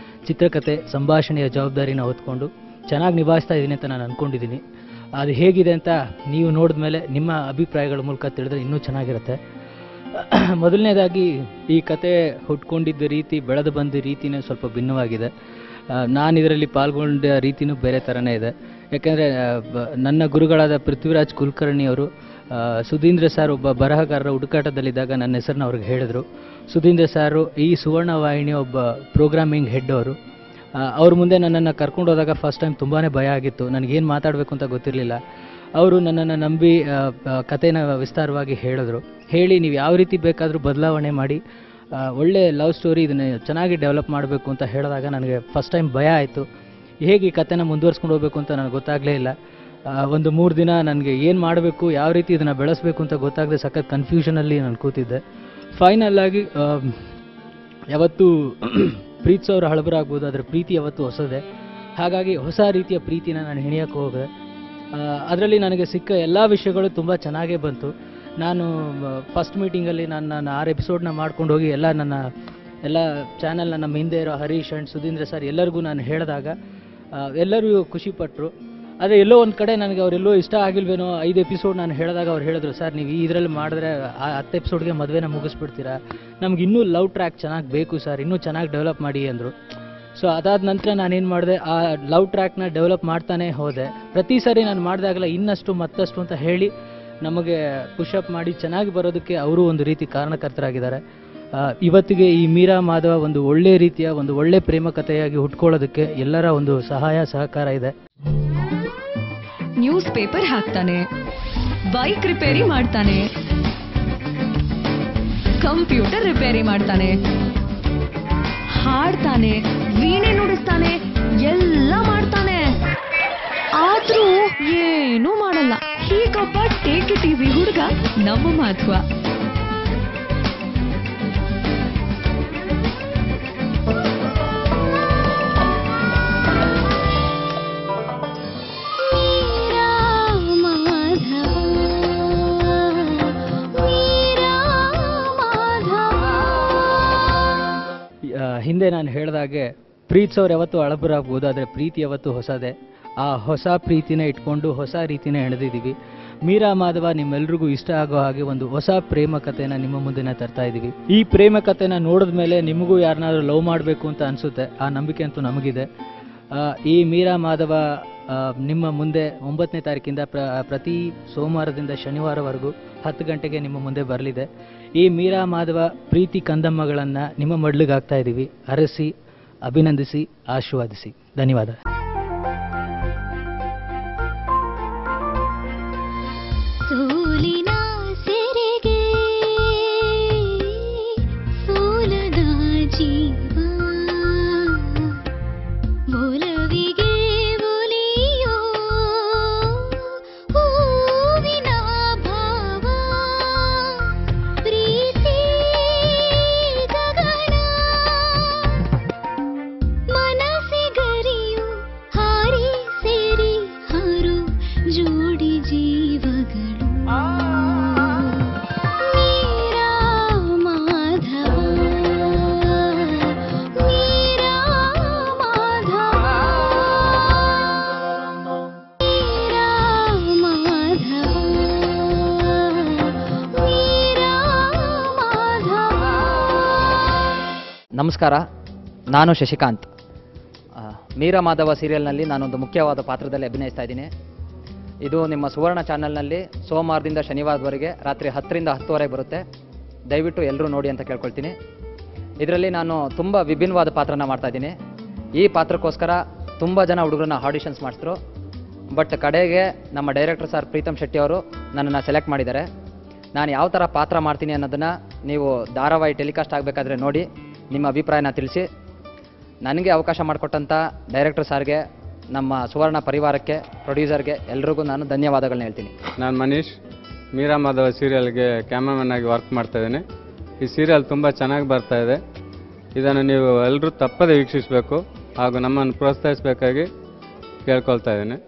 ಚಿತ್ರಕಥೆ ಸಂಭಾಷಣೆಯ ಜವಾಬ್ದಾರಿನ ಹೊತ್ಕೊಂಡು ಚೆನ್ನಾಗಿ ನಿಭಾಯಿಸ್ತಾ ಇದ್ದೀನಿ ಅಂತ ನಾನು ಅಂದ್ಕೊಂಡಿದ್ದೀನಿ. ಅದು ಹೇಗಿದೆ ಅಂತ ನೀವು ನೋಡಿದ್ಮೇಲೆ ನಿಮ್ಮ ಅಭಿಪ್ರಾಯಗಳ ಮೂಲಕ ತಿಳಿದ್ರೆ ಇನ್ನೂ ಚೆನ್ನಾಗಿರುತ್ತೆ. ಮೊದಲನೇದಾಗಿ ಈ ಕತೆ ಹುಟ್ಕೊಂಡಿದ್ದ ರೀತಿ, ಬೆಳೆದು ಬಂದ ರೀತಿನೇ ಸ್ವಲ್ಪ ಭಿನ್ನವಾಗಿದೆ. ನಾನು ಇದರಲ್ಲಿ ಪಾಲ್ಗೊಂಡ ರೀತಿಯೂ ಬೇರೆ ಥರನೇ ಇದೆ. ಯಾಕೆಂದರೆ ನನ್ನ ಗುರುಗಳಾದ ಪೃಥ್ವಿರಾಜ್ ಕುಲಕರ್ಣಿ ಅವರು ಸುಧೀಂದ್ರ ಸರ್ ಒಬ್ಬ ಬರಹಗಾರರ ಹುಡುಕಾಟದಲ್ಲಿದ್ದಾಗ ನನ್ನ ಹೆಸರನ್ನ ಅವ್ರಿಗೆ ಹೇಳಿದ್ರು. ಸುಧೀಂದ್ರ ಸಾರು ಈ ಸುವರ್ಣವಾಹಿನಿ ಒಬ್ಬ ಪ್ರೋಗ್ರಾಮಿಂಗ್ ಹೆಡ್ ಅವರು. ಅವ್ರ ಮುಂದೆ ನನ್ನನ್ನು ಕರ್ಕೊಂಡು ಹೋದಾಗ ಫಸ್ಟ್ ಟೈಮ್ ತುಂಬಾ ಭಯ ಆಗಿತ್ತು. ನನಗೇನು ಮಾತಾಡಬೇಕು ಅಂತ ಗೊತ್ತಿರಲಿಲ್ಲ. ಅವರು ನನ್ನನ್ನು ನಂಬಿ ಕಥೆನ ವಿಸ್ತಾರವಾಗಿ ಹೇಳಿದ್ರು. ಹೇಳಿ ನೀವು ಯಾವ ರೀತಿ ಬೇಕಾದರೂ ಬದಲಾವಣೆ ಮಾಡಿ ಒಳ್ಳೆ ಲವ್ ಸ್ಟೋರಿ ಇದನ್ನು ಚೆನ್ನಾಗಿ ಡೆವಲಪ್ ಮಾಡಬೇಕು ಅಂತ ಹೇಳಿದಾಗ ನನಗೆ ಫಸ್ಟ್ ಟೈಮ್ ಭಯ ಆಯಿತು. ಹೇಗೆ ಈ ಕಥೆನ ಮುಂದುವರ್ಸ್ಕೊಂಡು ಹೋಗಬೇಕು ಅಂತ ನನಗೆ ಗೊತ್ತಾಗಲೇ ಇಲ್ಲ. ಒಂದು 3 ದಿನ ನನಗೆ ಏನು ಮಾಡಬೇಕು, ಯಾವ ರೀತಿ ಇದನ್ನು ಬೆಳೆಸಬೇಕು ಅಂತ ಗೊತ್ತಾಗದೆ ಸಖತ್ ಕನ್ಫ್ಯೂಷನಲ್ಲಿ ನಾನು ಕೂತಿದ್ದೆ. ಫೈನಲ್ ಆಗಿ ಯಾವತ್ತೂ ಪ್ರೀತಿಸೋರು ಹಳಬರಾಗ್ಬೋದು, ಆದರೆ ಪ್ರೀತಿ ಯಾವತ್ತೂ ಹೊಸದೇ. ಹಾಗಾಗಿ ಹೊಸ ರೀತಿಯ ಪ್ರೀತಿನ ನಾನು ಹೆಣಿಯೋಕ್ಕೆ ಹೋದೆ. ಅದರಲ್ಲಿ ನನಗೆ ಸಿಕ್ಕ ಎಲ್ಲ ವಿಷಯಗಳು ತುಂಬ ಚೆನ್ನಾಗೇ ಬಂತು. ನಾನು ಫಸ್ಟ್ ಮೀಟಿಂಗಲ್ಲಿ ನಾನು 6 ಎಪಿಸೋಡ್ನ ಮಾಡ್ಕೊಂಡು ಹೋಗಿ ಎಲ್ಲ ಚಾನಲ್ನ ನಮ್ಮ ಹಿಂದೆ ಇರೋ ಹರೀಶ್ ಆ್ಯಂಡ್ ಸುಧೀಂದ್ರ ಸರ್ ಎಲ್ಲರಿಗೂ ನಾನು ಹೇಳಿದಾಗ ಎಲ್ಲರೂ ಖುಷಿಪಟ್ಟರು. ಆದರೆ ಎಲ್ಲೋ ಒಂದು ಕಡೆ ನನಗೆ ಅವರೆಲ್ಲೋ ಇಷ್ಟ ಆಗಿಲ್ವೇನೋ. 5 ಎಪಿಸೋಡ್ ನಾನು ಹೇಳಿದಾಗ ಅವ್ರು ಹೇಳಿದ್ರು, ಸರ್ ನೀವು ಇದರಲ್ಲಿ ಮಾಡಿದ್ರೆ 10 ಎಪಿಸೋಡ್ಗೆ ಮದುವೆನ ಮುಗಿಸ್ಬಿಡ್ತೀರಾ, ನಮ್ಗೆ ಇನ್ನೂ ಲವ್ ಟ್ರ್ಯಾಕ್ ಚೆನ್ನಾಗಿ ಬೇಕು ಸರ್, ಇನ್ನೂ ಚೆನ್ನಾಗಿ ಡೆವಲಪ್ ಮಾಡಿ ಅಂದರು. ಸೊ ಅದಾದ ನಂತರ ನಾನೇನು ಮಾಡಿದೆ, ಆ ಲವ್ ಟ್ರ್ಯಾಕ್ನ ಡೆವಲಪ್ ಮಾಡ್ತಾನೆ ಹೋದೆ. ಪ್ರತಿ ಸಾರಿ ನಾನು ಮಾಡಿದಾಗಲ ಇನ್ನಷ್ಟು ಮತ್ತಷ್ಟು ಅಂತ ಹೇಳಿ ನಮಗೆ ಪುಷಪ್ ಮಾಡಿ ಚೆನ್ನಾಗಿ ಬರೋದಕ್ಕೆ ಅವರು ಒಂದು ರೀತಿ ಕಾರಣಕರ್ತರಾಗಿದ್ದಾರೆ. ಇವತ್ತಿಗೆ ಈ ಮೀರಾ ಮಾಧವ ಒಂದು ಒಳ್ಳೆ ರೀತಿಯ ಒಂದು ಒಳ್ಳೆ ಪ್ರೇಮ ಕಥೆಯಾಗಿ ಹುಟ್ಕೊಳ್ಳೋದಕ್ಕೆ ಎಲ್ಲರ ಒಂದು ಸಹಾಯ ಸಹಕಾರ ಇದೆ. ನ್ಯೂಸ್ ಪೇಪರ್ ಹಾಕ್ತಾನೆ, ಬೈಕ್ ರಿಪೇರಿ ಮಾಡ್ತಾನೆ, ಕಂಪ್ಯೂಟರ್ ರಿಪೇರಿ ಮಾಡ್ತಾನೆ, ಹಾಡ್ತಾನೆ, ವೀಣೆ ನುಡಿಸ್ತಾನೆ, ಎಲ್ಲ ಮಾಡ್ತಾನೆ. ಆದ್ರೂ ಏನೂ ಮಾಡಲ್ಲ. ಹೀಗೊಬ್ಬ ಟೇಕ್ ಇಟ್ ಈಸಿ ಹುಡುಗ ನಮ್ಮ ಮಾಧವ. ಹಿಂದೆ ನಾನು ಹೇಳಿದಾಗೆ ಪ್ರೀತಿಸೋರು ಯಾವತ್ತೂ ಹಳಬರಾಗ್ಬೋದು, ಆದರೆ ಪ್ರೀತಿ ಯಾವತ್ತೂ ಹೊಸದೇ. ಆ ಹೊಸ ಪ್ರೀತಿನೇ ಇಟ್ಕೊಂಡು ಹೊಸ ರೀತಿನೇ ಎಳೆದಿದ್ದೀವಿ. ಮೀರಾ ಮಾಧವ ನಿಮ್ಮೆಲ್ರಿಗೂ ಇಷ್ಟ ಆಗೋ ಹಾಗೆ ಒಂದು ಹೊಸ ಪ್ರೇಮ ಕಥೆನ ನಿಮ್ಮ ಮುಂದೆ ತರ್ತಾ ಇದ್ದೀವಿ. ಈ ಪ್ರೇಮ ಕಥೆನ ನೋಡಿದ ಮೇಲೆ ನಿಮಗೂ ಯಾರನ್ನಾದ್ರೂ ಲವ್ ಮಾಡಬೇಕು ಅಂತ ಅನಿಸುತ್ತೆ. ಆ ನಂಬಿಕೆ ಅಂತೂ ನಮಗಿದೆ. ಈ ಮೀರಾ ಮಾಧವ ನಿಮ್ಮ ಮುಂದೆ 9ನೇ ತಾರೀಕಿಂದ ಪ್ರತಿ ಸೋಮವಾರದಿಂದ ಶನಿವಾರವರೆಗೂ 10 ಗಂಟೆಗೆ ನಿಮ್ಮ ಮುಂದೆ ಬರಲಿದೆ. ಈ ಮೀರಾ ಮಾಧವ ಪ್ರೀತಿ ಕಂದಮ್ಮಗಳನ್ನು ನಿಮ್ಮ ಮಡ್ಲಿಗೆ ಹಾಕ್ತಾ ಇದ್ದೀವಿ. ಅರಸಿ, ಅಭಿನಂದಿಸಿ, ಆಶೀರ್ವಾದಿಸಿ. ಧನ್ಯವಾದ. ಸೋಲಿನ ಸೆರೆಗೆ ಸೋಲದ ಜೀವ, ಒಲವಿಗೆ ಒಲಿಯೋ ಹೂವಿನ ಭಾವ, ಪ್ರೀತಿ ಗಗನ ಮನಸ್ಸಿಗರಿಯು ಹಾರಿ ಸೇರಿ ಹಾರು ಜೋಡಿ ಜೀವಗಳು. ನಮಸ್ಕಾರ, ನಾನು ಶಶಿಕಾಂತ್. ಮೀರಾ ಮಾಧವ ಸೀರಿಯಲ್ನಲ್ಲಿ ನಾನೊಂದು ಮುಖ್ಯವಾದ ಪಾತ್ರದಲ್ಲಿ ಅಭಿನಯಿಸ್ತಾ ಇದ್ದೀನಿ. ಇದು ನಿಮ್ಮ ಸುವರ್ಣ ಚಾನಲ್ನಲ್ಲಿ ಸೋಮವಾರದಿಂದ ಶನಿವಾರದವರೆಗೆ ರಾತ್ರಿ 10ರಿಂದ 10:30 ಬರುತ್ತೆ. ದಯವಿಟ್ಟು ಎಲ್ಲರೂ ನೋಡಿ ಅಂತ ಕೇಳ್ಕೊಳ್ತೀನಿ. ಇದರಲ್ಲಿ ನಾನು ತುಂಬ ವಿಭಿನ್ನವಾದ ಪಾತ್ರನ ಮಾಡ್ತಾಯಿದ್ದೀನಿ. ಈ ಪಾತ್ರಕ್ಕೋಸ್ಕರ ತುಂಬ ಜನ ಹುಡುಗರನ್ನ ಆಡಿಷನ್ಸ್ ಮಾಡಿಸಿದ್ರು. ಬಟ್ ಕಡೆಗೆ ನಮ್ಮ ಡೈರೆಕ್ಟರ್ ಸರ್ ಪ್ರೀತಮ್ ಶೆಟ್ಟಿ ಅವರು ನನ್ನನ್ನು ಸೆಲೆಕ್ಟ್ ಮಾಡಿದ್ದಾರೆ. ನಾನು ಯಾವ ಥರ ಪಾತ್ರ ಮಾಡ್ತೀನಿ ಅನ್ನೋದನ್ನು ನೀವು ಧಾರಾವಾಹಿ ಟೆಲಿಕಾಸ್ಟ್ ಆಗಬೇಕಾದ್ರೆ ನೋಡಿ ನಿಮ್ಮ ಅಭಿಪ್ರಾಯನ ತಿಳಿಸಿ. ನನಗೆ ಅವಕಾಶ ಮಾಡಿಕೊಟ್ಟಂಥ ಡೈರೆಕ್ಟರ್ ಸಾರ್ಗೆ, ನಮ್ಮ ಸುವರ್ಣ ಪರಿವಾರಕ್ಕೆ, ಪ್ರೊಡ್ಯೂಸರ್ಗೆ ಎಲ್ರಿಗೂ ನಾನು ಧನ್ಯವಾದಗಳನ್ನ ಹೇಳ್ತೀನಿ. ನಾನು ಮನೀಶ್, ಮೀರಾ ಮಾಧವ ಸೀರಿಯಲ್ಗೆ ಕ್ಯಾಮ್ರಾಮನ್ ಆಗಿ ವರ್ಕ್ ಮಾಡ್ತಾಯಿದ್ದೀನಿ. ಈ ಸೀರಿಯಲ್ ತುಂಬ ಚೆನ್ನಾಗಿ ಬರ್ತಾಯಿದೆ. ಇದನ್ನು ನೀವು ಎಲ್ಲರೂ ತಪ್ಪದೇ ವೀಕ್ಷಿಸಬೇಕು ಹಾಗೂ ನಮ್ಮನ್ನು ಪ್ರೋತ್ಸಾಹಿಸಬೇಕಾಗಿ ಕೇಳ್ಕೊಳ್ತಾ ಇದ್ದೀನಿ.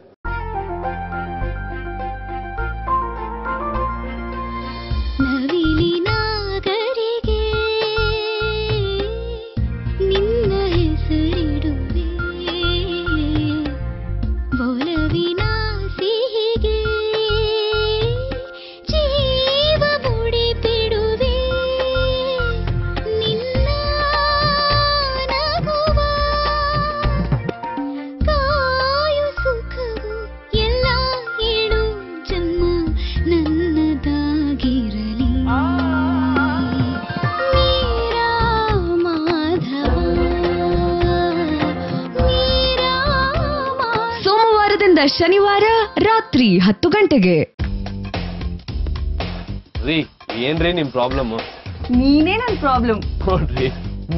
ಶನಿವಾರ ರಾತ್ರಿ 10 ಗಂಟೆಗೆ. ರೀ, ಏನ್ರಿ ನಿಮ್ ಪ್ರಾಬ್ಲಮ್? ನೀನೇ ನನ್ ಪ್ರಾಬ್ಲಮ್. ನೋಡ್ರಿ,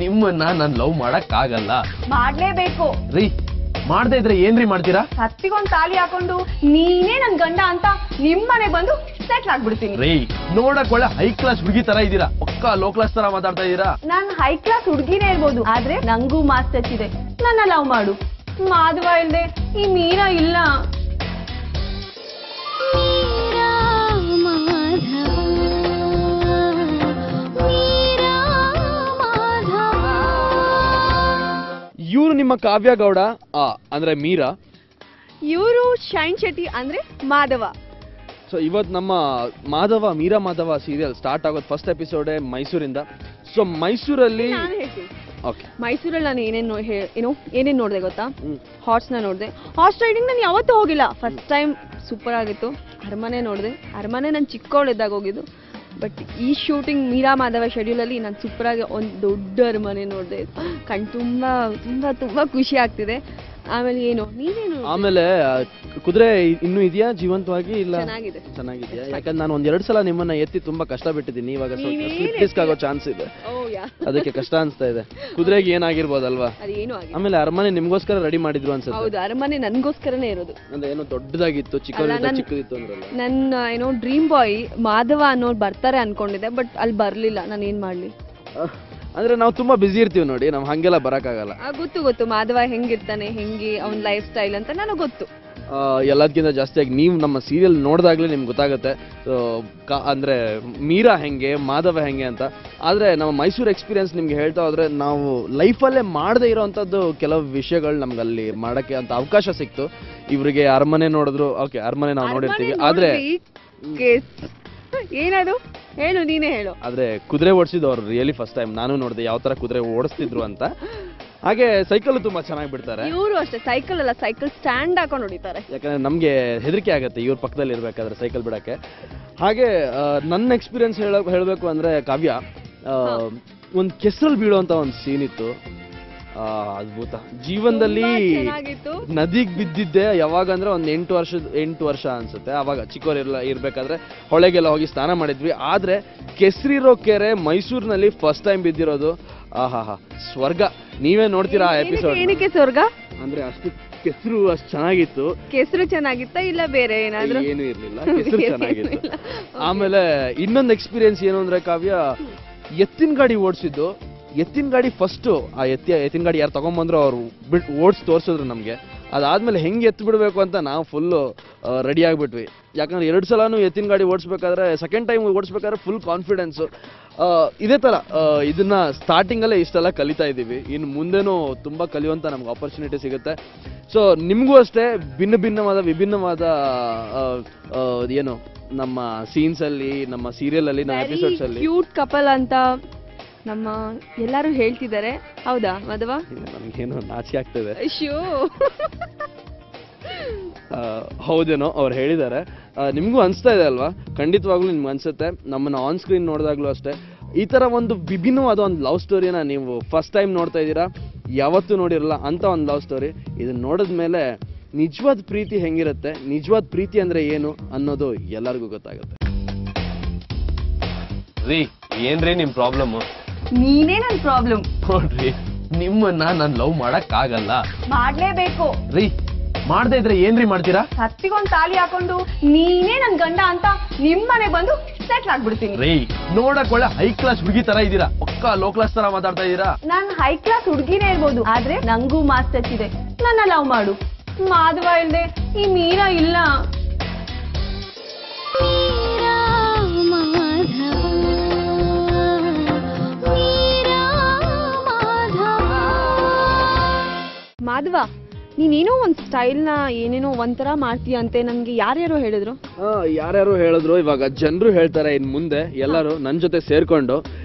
ನಿಮ್ಮನ್ನ ನಾನ್ ಲವ್ ಮಾಡಕ್ ಆಗಲ್ಲ. ಮಾಡ್ಲೇಬೇಕು. ರೀ, ಮಾಡದೇ ಇದ್ರೆ ಏನ್ರಿ ಮಾಡ್ತೀರಾ? ಹತ್ತಿಗೊಂದ್ ತಾಲಿ ಹಾಕೊಂಡು ನೀನೇ ನನ್ ಗಂಡ ಅಂತ ನಿಮ್ಮನೆ ಬಂದು ಸೆಟ್ಲ್ ಆಗ್ಬಿಡ್ತೀನಿ. ರೀ, ನೋಡಕ್ ಒಳ್ಳೆ ಹೈ ಕ್ಲಾಸ್ ಹುಡುಗಿ ತರ ಇದೀರಾ, ಪಕ್ಕಾ ಲೋ ಕ್ಲಾಸ್ ತರ ಮಾತಾಡ್ತಾ ಇದೀರಾ. ನಾನ್ ಹೈ ಕ್ಲಾಸ್ ಹುಡುಗಿನೇ ಇರ್ಬೋದು, ಆದ್ರೆ ನಂಗೂ ಮಾಸ್ ಟಚ್ ಇದೆ. ನನ್ನ ಲವ್ ಮಾಡು. ಮಾಧವ ಇಲ್ದೆ ಈ ಮೀರಾ ಇಲ್ಲ. ನಿಮ್ಮ ಕಾವ್ಯ ಗೌಡ ಅಂದ್ರೆ ಮೀರಾ. ಇವರು ಶೈನ್ ಶೆಟ್ಟಿ ಅಂದ್ರೆ ಮಾಧವ. ಸೊ ಇವತ್ತು ನಮ್ಮ ಮಾಧವ ಮೀರಾ ಮಾಧವ ಸೀರಿಯಲ್ ಸ್ಟಾರ್ಟ್ ಆಗೋದು ಫಸ್ಟ್ ಎಪಿಸೋಡೇ ಮೈಸೂರಿಂದ. ಸೊ ಮೈಸೂರಲ್ಲಿ ಓಕೆ, ಮೈಸೂರಲ್ಲಿ ನಾನು ಏನೇನು ನೋಡಿದೆ ಗೊತ್ತಾ? ಹಾರ್ಸ್ನ ನೋಡಿದೆ. ಹಾರ್ಸ್ ರೈಡಿಂಗ್ ನಾನು ಯಾವತ್ತೂ ಹೋಗಿಲ್ಲ, ಫಸ್ಟ್ ಟೈಮ್ ಸೂಪರ್ ಆಗಿತ್ತು. ಅರಮನೆ ನೋಡಿದೆ. ಅರಮನೆ ನಾನು ಚಿಕ್ಕವಳಿದ್ದಾಗ ಹೋಗಿದ್ದು. ಬಟ್ ಈ ಶೂಟಿಂಗ್ ಮೀರಾ ಮಾಧವ ಶೆಡ್ಯೂಲಲ್ಲಿ ನಾನು ಸೂಪರಾಗಿ ಒಂದು ದೊಡ್ಡ ಅರಮನೆ ನೋಡಿದೆ. ಕಣ್ ತುಂಬ ತುಂಬ ತುಂಬ ಖುಷಿ ಆಗ್ತಿದೆ. ಆಮೇಲೆ ನೀನೇನು? ಆಮೇಲೆ ಕುದುರೆ ಇನ್ನೂ ಇದೆಯಾ ಜೀವಂತವಾಗಿ? ಇಲ್ಲ, ಚೆನ್ನಾಗಿದೆಯಾ? ಯಾಕಂದ್ರೆ ನಾನು 2 ಸಲ ನಿಮ್ಮನ್ನ ಎತ್ತಿ ತುಂಬಾ ಕಷ್ಟ ಬಿಟ್ಟಿದ್ದೀನಿ. ಇವಾಗ ಸ್ಲಿಪ್ ಡಿಸ್ಕ್ ಆಗೋ ಚಾನ್ಸ್ ಇದೆ, ಅದಕ್ಕೆ ಕಷ್ಟ ಅನ್ಸ್ತಾ ಇದೆ. ಕುದುರೆಗೆ ಏನಾಗಿರ್ಬೋದಲ್ವಾ? ಆಮೇಲೆ ಅರಮನೆ ನಿಮ್ಗೋಸ್ಕರ ರೆಡಿ ಮಾಡಿದ್ರು ಅನ್ಸುತ್ತೆ. ಹೌದು, ಅರಮನೆ ನನ್ಗೋಸ್ಕರನೇ ಇರೋದು. ಅಂದ್ರೆ ಏನೋ ದೊಡ್ಡದಾಗಿತ್ತು, ಚಿಕ್ಕದಿತ್ತು ಅಂದ್ರಲ್ಲ. ನನ್ನ ಡ್ರೀಮ್ ಬಾಯ್ ಮಾಧವ ಅನ್ನೋರು ಬರ್ತಾರೆ ಅನ್ಕೊಂಡಿದ್ದೆ, ಬಟ್ ಅಲ್ಲಿ ಬರ್ಲಿಲ್ಲ. ನಾನು ಏನ್ ಮಾಡ್ಲಿ? ಅಂದ್ರೆ ನಾವು ತುಂಬಾ ಬಿಸಿ ಇರ್ತೀವಿ ನೋಡಿ, ನಾವು ಹಂಗೆಲ್ಲ ಬರಕ್ಕಾಗಲ್ಲ. ಗೊತ್ತು ಮಾಧವ ಹೆಂಗಿರ್ತಾನೆ, ಹೆಂಗೆ ಅವ್ನ ಲೈಫ್ ಸ್ಟೈಲ್ ಅಂತ ನನಗೆ ಗೊತ್ತು. ಎಲ್ಲದಕ್ಕಿಂತ ಜಾಸ್ತಿಯಾಗಿ ನೀವು ನಮ್ಮ ಸೀರಿಯಲ್ ನೋಡಿದಾಗಲೇ ನಿಮ್ಗೆ ಗೊತ್ತಾಗುತ್ತೆ ಅಂದ್ರೆ ಮೀರಾ ಹೆಂಗೆ, ಮಾಧವ ಹೆಂಗೆ ಅಂತ. ಆದರೆ ನಮ್ಮ ಮೈಸೂರು ಎಕ್ಸ್ಪೀರಿಯನ್ಸ್ ನಿಮ್ಗೆ ಹೇಳ್ತಾ ಹೋದ್ರೆ, ನಾವು ಲೈಫಲ್ಲೇ ಮಾಡದೇ ಇರೋವಂಥದ್ದು ಕೆಲವು ವಿಷಯಗಳು ನಮ್ಗೆ ಅಲ್ಲಿ ಮಾಡೋಕ್ಕೆ ಅಂತ ಅವಕಾಶ ಸಿಕ್ತು. ಇವರಿಗೆ ಅರಮನೆ ನೋಡಿದ್ರು, ಓಕೆ ಅರಮನೆ ನಾವು ನೋಡಿರ್ತೀವಿ, ಆದರೆ ಏನದು ಹೇಳು, ನೀನೇ ಹೇಳು. ಆದ್ರೆ ಕುದುರೆ ಓಡಿಸಿದ್ದು ಅವ್ರು ರಿಯಲಿ ಫಸ್ಟ್ ಟೈಮ್ ನಾನು ನೋಡಿದೆ ಯಾವ ತರ ಕುದುರೆ ಓಡಿಸ್ತಿದ್ರು ಅಂತ. ಹಾಗೆ ಸೈಕಲ್ ತುಂಬಾ ಚೆನ್ನಾಗಿ ಬಿಡ್ತಾರೆ. ಇವರು ಅಷ್ಟೇ, ಸೈಕಲ್ ಅಲ್ಲ, ಸೈಕಲ್ ಸ್ಟ್ಯಾಂಡ್ ಹಾಕೊಂಡು ಹೊಡಿತಾರೆ. ಯಾಕಂದ್ರೆ ನಮ್ಗೆ ಹೆದರಿಕೆ ಆಗುತ್ತೆ ಇವ್ರ ಪಕ್ಕದಲ್ಲಿ ಇರ್ಬೇಕಾದ್ರೆ ಸೈಕಲ್ ಬಿಡಕ್ಕೆ. ಹಾಗೆ ನನ್ನ ಎಕ್ಸ್ಪೀರಿಯನ್ಸ್ ಹೇಳಬೇಕು ಅಂದ್ರೆ ಕಾವ್ಯ, ಒಂದು ಕೆಸರಲ್ಲಿ ಬೀಳುವಂತ ಒಂದು ಸೀನ್ ಇತ್ತು, ಅದ್ಭುತ. ಜೀವನದಲ್ಲಿ ನದಿಗೆ ಬಿದ್ದಿದ್ದೆ ಯಾವಾಗ ಅಂದ್ರೆ ಒಂದು 8 ವರ್ಷ ಅನ್ಸುತ್ತೆ. ಅವಾಗ ಚಿಕ್ಕವರು ಇರ್ಬೇಕಾದ್ರೆ ಹೊಳೆಗೆಲ್ಲ ಹೋಗಿ ಸ್ನಾನ ಮಾಡಿದ್ವಿ. ಆದ್ರೆ ಕೆಸರಿರೋ ಕೆರೆ ಮೈಸೂರಿನಲ್ಲಿ ಫಸ್ಟ್ ಟೈಮ್ ಬಿದ್ದಿರೋದು. ಆಹಾ, ಸ್ವರ್ಗ. ನೀವೇ ನೋಡ್ತೀರಾ ಆ ಎಪಿಸೋಡ್. ಏನಕ್ಕೆ ಸ್ವರ್ಗ ಅಂದ್ರೆ ಅಷ್ಟು ಕೆಸರು ಅಷ್ಟು ಚೆನ್ನಾಗಿತ್ತು. ಕೆಸರು ಚೆನ್ನಾಗಿತ್ತ ಇಲ್ಲ ಬೇರೆ ಏನಾದ್ರು? ಏನು ಇರ್ಲಿಲ್ಲ, ಕೆಸರು ಚೆನ್ನಾಗಿತ್ತು. ಆಮೇಲೆ ಇನ್ನೊಂದು ಎಕ್ಸ್ಪೀರಿಯನ್ಸ್ ಏನು ಅಂದ್ರೆ ಕಾವ್ಯ, ಎತ್ತಿನ ಗಾಡಿ ಓಡಿಸಿದ್ದು. ಎತ್ತಿನ ಗಾಡಿ ಫಸ್ಟು ಎತ್ತಿನ ಗಾಡಿ ಯಾರು ತಗೊಂಬಂದ್ರು ಅವ್ರು ಓಡಿಸಿ ತೋರಿಸಿದ್ರು ನಮಗೆ. ಅದಾದ್ಮೇಲೆ ಹೆಂಗೆ ಎತ್ತು ಬಿಡಬೇಕು ಅಂತ ನಾವು ಫುಲ್ಲು ರೆಡಿ ಆಗಿಬಿಟ್ವಿ. ಯಾಕಂದ್ರೆ 2 ಸಲನೂ ಎತ್ತಿನ ಗಾಡಿ ಓಡಿಸ್ಬೇಕಾದ್ರೆ, ಸೆಕೆಂಡ್ ಟೈಮ್ ಓಡಿಸ್ಬೇಕಾದ್ರೆ ಫುಲ್ ಕಾನ್ಫಿಡೆನ್ಸು. ಇದೇ ಥರ ಇದನ್ನ ಸ್ಟಾರ್ಟಿಂಗಲ್ಲೇ ಇಷ್ಟೆಲ್ಲ ಕಲಿತಾ ಇದ್ದೀವಿ. ಇನ್ನು ಮುಂದೆನೂ ತುಂಬ ಕಲಿಯುವಂಥ ನಮ್ಗೆ ಆಪರ್ಚುನಿಟಿ ಸಿಗುತ್ತೆ. ಸೊ ನಿಮಗೂ ಅಷ್ಟೇ ವಿಭಿನ್ನವಾದ ಏನು ನಮ್ಮ ಸೀನ್ಸಲ್ಲಿ, ನಮ್ಮ ಸೀರಿಯಲಲ್ಲಿ, ನಮ್ಮ ಎಪಿಸೋಡ್ಸಲ್ಲಿ ಕ್ಯೂಟ್ ಕಪಲ್ ಅಂತ ನಮ್ಮ ಎಲ್ಲರೂ ಹೇಳ್ತಿದ್ದಾರೆ. ಹೌದಾ ಮಾಧವ? ನಮ್ಗೇನೋ ನಾಚಿಕೆ ಆಗ್ತದೆ. ಅಯ್ಯೋ, ಹೌದೇನೋ ಅವ್ರು ಹೇಳಿದ್ದಾರೆ. ನಿಮಗೂ ಅನಿಸ್ತಾ ಇದೆ ಅಲ್ವಾ? ಖಂಡಿತವಾಗ್ಲೂ ನಿಮ್ಗೆ ಅನಿಸುತ್ತೆ. ನಮ್ಮನ್ನು ಆನ್ ಸ್ಕ್ರೀನ್ ನೋಡಿದಾಗ್ಲೂ ಅಷ್ಟೇ ಈ ಥರ ಒಂದು ವಿಭಿನ್ನವಾದ ಒಂದು ಲವ್ ಸ್ಟೋರಿನ ನೀವು ಫಸ್ಟ್ ಟೈಮ್ ನೋಡ್ತಾ ಇದ್ದೀರಾ, ಯಾವತ್ತೂ ನೋಡಿರಲ್ಲ ಅಂತ ಒಂದು ಲವ್ ಸ್ಟೋರಿ. ಇದನ್ನ ನೋಡಿದ್ಮೇಲೆ ನಿಜವಾದ ಪ್ರೀತಿ ಹೆಂಗಿರುತ್ತೆ, ನಿಜವಾದ ಪ್ರೀತಿ ಅಂದ್ರೆ ಏನು ಅನ್ನೋದು ಎಲ್ಲರಿಗೂ ಗೊತ್ತಾಗುತ್ತೆ. ರೀ, ಏನ್ರಿ ನಿಮ್ ಪ್ರಾಬ್ಲಮ್? ನೀನೇ ನನ್ ಪ್ರಾಬ್ಲಮ್. ನೋಡ್ರಿ, ನಿಮ್ಮನ್ನ ನಾನು ಲವ್ ಮಾಡಕ್ ಆಗಲ್ಲ. ಮಾಡ್ಲೇಬೇಕು ರೀ. ಮಾಡದೇ ಇದ್ರೆ ಏನ್ರಿ ಮಾಡ್ತೀರಾ? ಹತ್ತಿಗೊಂದು ತಾಲಿ ಹಾಕೊಂಡು ನೀನೇ ನನ್ ಗಂಡ ಅಂತ ನಿಮ್ಮನೆ ಬಂದು ಸೆಟ್ಲ್ ಆಗ್ಬಿಡ್ತೀನಿ. ರೀ, ನೋಡಕ್ ಒಳ್ಳೆ ಹೈ ಕ್ಲಾಸ್ ಹುಡುಗಿ ತರ ಇದೀರಾ, ಪಕ್ಕಾ ಲೋ ಕ್ಲಾಸ್ ತರ ಮಾತಾಡ್ತಾ ಇದೀರಾ. ನಾನ್ ಹೈ ಕ್ಲಾಸ್ ಹುಡುಗಿನೇ ಇರ್ಬೋದು, ಆದ್ರೆ ನಂಗೂ ಮಾಸ್ಟರ್ಸ್ ಇದೆ. ನನ್ನ ಲವ್ ಮಾಡು. ಮಾಧವ ಇಲ್ದೆ ಈ ಮೀರಾ ಇಲ್ಲ. ಮಾಧವ, ನೀನೇನೋ ಒಂದು ಸ್ಟೈಲ್ನ ಏನೇನೋ ಒಂಥರ ಮಾಡ್ತೀಯ ಅಂತೆ, ನನ್ಗೆ ಯಾರ್ಯಾರೋ ಹೇಳಿದ್ರು. ಇವಾಗ ಜನರು ಹೇಳ್ತಾರೆ ಇನ್ ಮುಂದೆ ಎಲ್ಲರೂ ನನ್ ಜೊತೆ ಸೇರ್ಕೊಂಡು.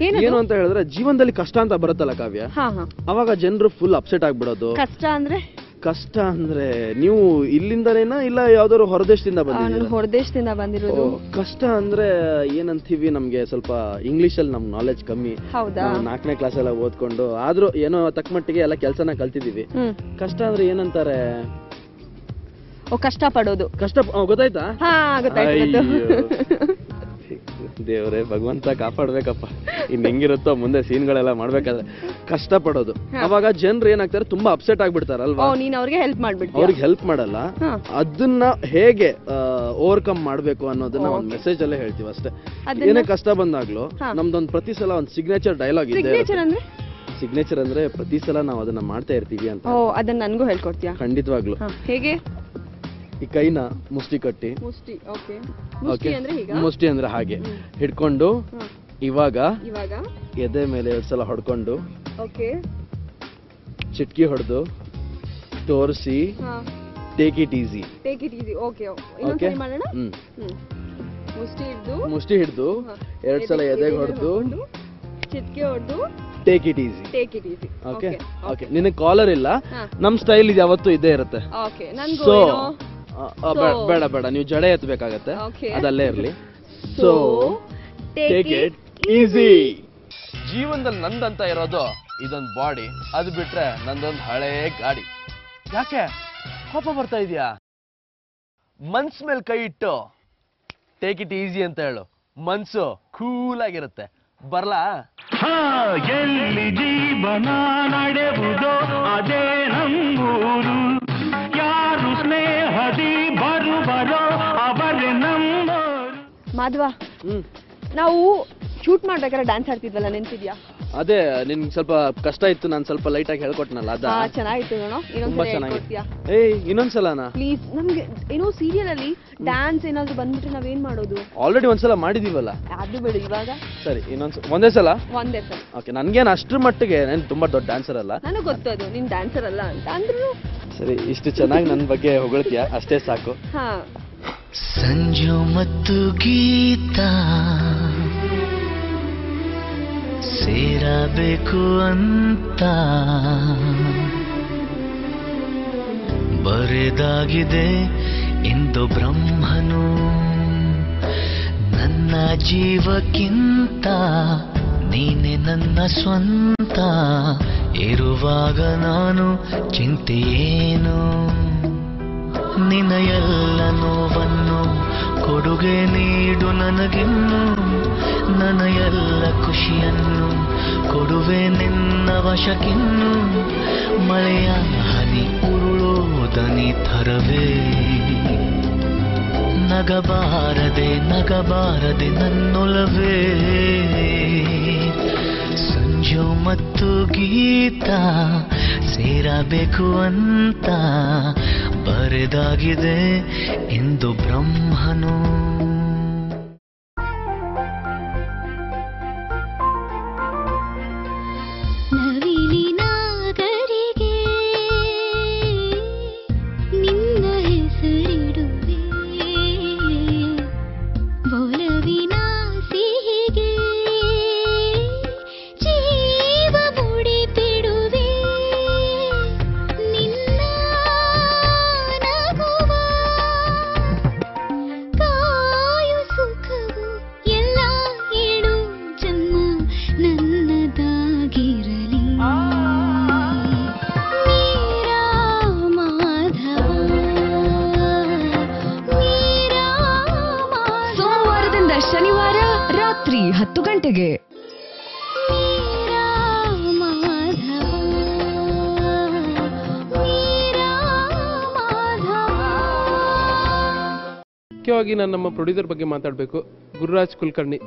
ಏನು ಅಂತ ಹೇಳಿದ್ರೆ, ಜೀವನದಲ್ಲಿ ಕಷ್ಟ ಅಂತ ಬರುತ್ತಲ್ಲ ಕಾವ್ಯ, ಅವಾಗ ಜನರು ಫುಲ್ ಅಪ್ಸೆಟ್ ಆಗ್ಬಿಡೋದು. ಕಷ್ಟ ಅಂದ್ರೆ ನೀವು ಇಲ್ಲಿಂದನೇನಾ ಇಲ್ಲ ಯಾವ್ದಾದ್ರು ಹೊರದೇಶದಿಂದ ಬಂದಿದ್ದೀರಾ? ಹೊರದೇಶದಿಂದ ಬಂದಿರೋದು. ಕಷ್ಟ ಅಂದ್ರೆ ಏನಂತೀವಿ, ನಮ್ಗೆ ಸ್ವಲ್ಪ ಇಂಗ್ಲಿಷ್ ಅಲ್ಲಿ ನಮ್ ನಾಲೆಜ್ ಕಮ್ಮಿ. 4ನೇ ಕ್ಲಾಸ್ ಎಲ್ಲ ಓದ್ಕೊಂಡು ಆದ್ರೂ ಏನೋ ತಕ್ಕ ಮಟ್ಟಿಗೆ ಎಲ್ಲ ಕೆಲ್ಸನ ಕಲ್ತಿದೀವಿ. ಕಷ್ಟ ಅಂದ್ರೆ ಏನಂತಾರೆ? ಕಷ್ಟ ಪಡೋದು. ಕಷ್ಟ ಗೊತ್ತಾಯ್ತಾ? ದೇವ್ರೆ ಭಗವಂತ ಕಾಪಾಡ್ಬೇಕಪ್ಪ. ಇನ್ ಹೆಂಗಿರುತ್ತೋ ಮುಂದೆ ಸೀನ್ಗಳೆಲ್ಲ ಮಾಡ್ಬೇಕಾದ್ರೆ ಕಷ್ಟ ಪಡೋದು. ಅವಾಗ ಜನರು ಏನಾಗ್ತಾರೆ, ತುಂಬಾ ಅಪ್ಸೆಟ್ ಆಗ್ಬಿಡ್ತಾರಲ್ವಾ. ನೀನ್ ಅವ್ರಿಗೆ ಹೆಲ್ಪ್ ಮಾಡ್ಬಿಡ್ತೀಯ. ಅವ್ರಿಗೆ ಹೆಲ್ಪ್ ಮಾಡಲ್ಲ, ಅದನ್ನ ಹೇಗೆ ಓವರ್ಕಮ್ ಮಾಡ್ಬೇಕು ಅನ್ನೋದನ್ನ ಒಂದು ಮೆಸೇಜ್ ಅಲ್ಲೇ ಹೇಳ್ತೀವಿ ಅಷ್ಟೇ. ಏನೇ ಕಷ್ಟ ಬಂದಾಗ್ಲೂ ನಮ್ದೊಂದು ಪ್ರತಿ ಸಲ ಒಂದು ಸಿಗ್ನೇಚರ್ ಡೈಲಾಗ್ ಇದೆ. ಸಿಗ್ನೇಚರ್ ಅಂದ್ರೆ ಪ್ರತಿ ಸಲ ನಾವು ಅದನ್ನ ಮಾಡ್ತಾ ಇರ್ತೀವಿ ಅಂತ. ಅದನ್ನ ನನ್ಗೂ ಹೇಳ್ಕೊಡ್ತೀಯಾ? ಖಂಡಿತವಾಗ್ಲು. ಹೇಗೆ? ಈ ಕೈನ ಮುಷ್ಟಿ ಕಟ್ಟಿ, ಮುಷ್ಟಿ ಅಂದ್ರೆ ಹಾಗೆ ಹಿಡ್ಕೊಂಡು, ಇವಾಗ ಎದೆ ಮೇಲೆ 2 ಸಲ ಹೊಡ್ಕೊಂಡು, ಚಿಟ್ಕಿ ಹೊಡೆದು ತೋರಿಸಿ take it easy. Take it easy. Okay, ಇನ್ನೊಂದ್ಸರಿ ಮಾಡೋಣ. ಮುಷ್ಟಿ ಹಿಡಿದು 2 ಸಲ ಎದೆಗೆ ಹೊಡೆದು ಚಿಟ್ಕೆ ಹೊಡೆದು take it easy. Take it easy. Okay okay. ನಿನಗೆ ಕಾಲರ್ ಇಲ್ಲ, ನಮ್ ಸ್ಟೈಲ್ ಇದು ಯಾವತ್ತೂ ಇದ್ದೇ ಇರುತ್ತೆ. ಓಕೆ. ಸೊ ಬೇಡ ಬೇಡ, ನೀವು ಜಡೆ ಎತ್ತಬೇಕಾಗತ್ತೆ, ಅದಲ್ಲೇ ಇರ್ಲಿ. So take it easy. ಜೀವನದಲ್ಲಿ ನಂದಂತ ಇರೋದು ಇದೊಂದು ಬಾಡಿ, ಅದು ಬಿಟ್ರೆ ನಂದೊಂದು ಹಳೇ ಗಾಡಿ. ಯಾಕೆ ಕೋಪ ಬರ್ತಾ ಇದೆಯಾ? ಮನ್ಸ್ ಮೇಲೆ ಕೈ ಇಟ್ಟು ಟೇಕ್ ಇಟ್ ಈಸಿ ಅಂತ ಹೇಳು, ಮನ್ಸು ಕೂಲ್ ಆಗಿರುತ್ತೆ. ಬರ್ಲಾ? ಎಲ್ಲಿ ಜೀವನ ನಡೆವುದೋ ಅದೇ ನಮ್ಮೂರು. ಯಾರು ಸ್ನೇಹದಿ ಬರುವರೋ ಅವರೇ ನಮ್ಮೋರು. ಮಾಧವ, ನಾವು ಶೂಟ್ ಮಾಡ್ಬೇಕಾದ್ರೆ ಡ್ಯಾನ್ಸ್ ಆಡ್ತಿದ್ವಲ್ಲ, ನೆನ್ಪಿದ್ಯಾ? ಅದೇ ನಿನ್ಗೆ ಸ್ವಲ್ಪ ಕಷ್ಟ ಇತ್ತು, ನಾನು ಸ್ವಲ್ಪ ಲೈಟ್ ಆಗಿ ಹೇಳ್ಕೊಟ್ನಲ್ಲ, ಅದ ಚೆನ್ನಾಗಿತ್ತು ನೋಡೋ. ತುಂಬಾ ಚೆನ್ನಾಗಿತ್ತು. ಇನ್ನೊಂದ್ಸಲನಾ? ಪ್ಲೀಸ್. ನಮ್ಗೆ ಏನೋ ಸೀರಿಯಲ್ ಅಲ್ಲಿ ಡ್ಯಾನ್ಸ್ ಏನಾದ್ರು ಬಂದ್ಬಿಟ್ರೆ ನಾವೇನ್ ಮಾಡೋದು? ಆಲ್ರೆಡಿ ಒಂದ್ಸಲ ಮಾಡಿದೀವಲ್ಲ. ಅದು ಬಿಡು ಇವಾಗ. ಸರಿ, ಒಂದೇ ಸಲ. ಓಕೆ. ನನ್ಗೇನು ಅಷ್ಟ್ರ ಮಟ್ಟಿಗೆ ನಾನು ತುಂಬಾ ದೊಡ್ಡ ಡ್ಯಾನ್ಸರ್ ಅಲ್ಲ. ನನಗೆ ಗೊತ್ತದು ನೀನ್ ಡ್ಯಾನ್ಸರ್ ಅಲ್ಲ ಅಂತ. ಅಂದ್ರೂ ಸರಿ, ಇಷ್ಟು ಚೆನ್ನಾಗಿ ನನ್ನ ಬಗ್ಗೆ ಹೊಗಳ್ತೀಯಾ, ಅಷ್ಟೇ ಸಾಕು. ಸಂಜು ಮತ್ತು ಗೀತಾ ಸೇರಬೇಕು ಅಂತ ಬರೆದಾಗಿದೆ ಎಂದು ಬ್ರಹ್ಮನು. ನನ್ನ ಜೀವಕ್ಕಿಂತ ನೀನೆ ನನ್ನ ಸ್ವಂತ ಇರುವಾಗ ನಾನು ಚಿಂತೆಯೇನು. ನಿನ್ನ ಎಲ್ಲ ನೋವನ್ನು ಕೊಡುಗೆ ನೀಡು ನನಗಿನ್ನು. ನನ್ನ ಎಲ್ಲ ಖುಷಿಯನ್ನು ಕೊಡುವೆ ನಿನ್ನ ವಶಕ್ಕಿನ್ನು. ಮಳೆಯ ಹನಿ ಉರುಳೋದನಿ ಥರವೇ ನಗಬಾರದೆ ನಗಬಾರದೆ ನನ್ನೊಲವೇ. ಸಂಜು ಮತ್ತು ಗೀತಾ ಸೇರಬೇಕು ಅಂತ ಬರೆದಾಗಿದೆ ಎಂದು ಬ್ರಹ್ಮನು. ನವಿಲಿನಾಗರಿಗೆ ನಿನ್ನ ಹೆಸರಿಡುವೆ, ಒಲವಿನ ಸಿಹಿಗೆ ಜೀವ ಮುಡಿಪಿಡುವೆ. ನಿನ್ನ ನಗುವ ಕಾಯು ಸುಖವು ಎಲ್ಲ ಏಳು ಜನ್ಮ ನನ್ನದಾಗಿರಲಿ. ಸೋಮವಾರದಿಂದ ಶನಿವಾರ ರಾತ್ರಿ 10 ಗಂಟೆಗೆ. ಮುಖ್ಯವಾಗಿ ನಾನು ನಮ್ಮ ಪ್ರೊಡ್ಯೂಸರ್ ಬಗ್ಗೆ ಮಾತಾಡಬೇಕು. ಗುರುರಾಜ್ ಕುಲಕರ್ಣಿ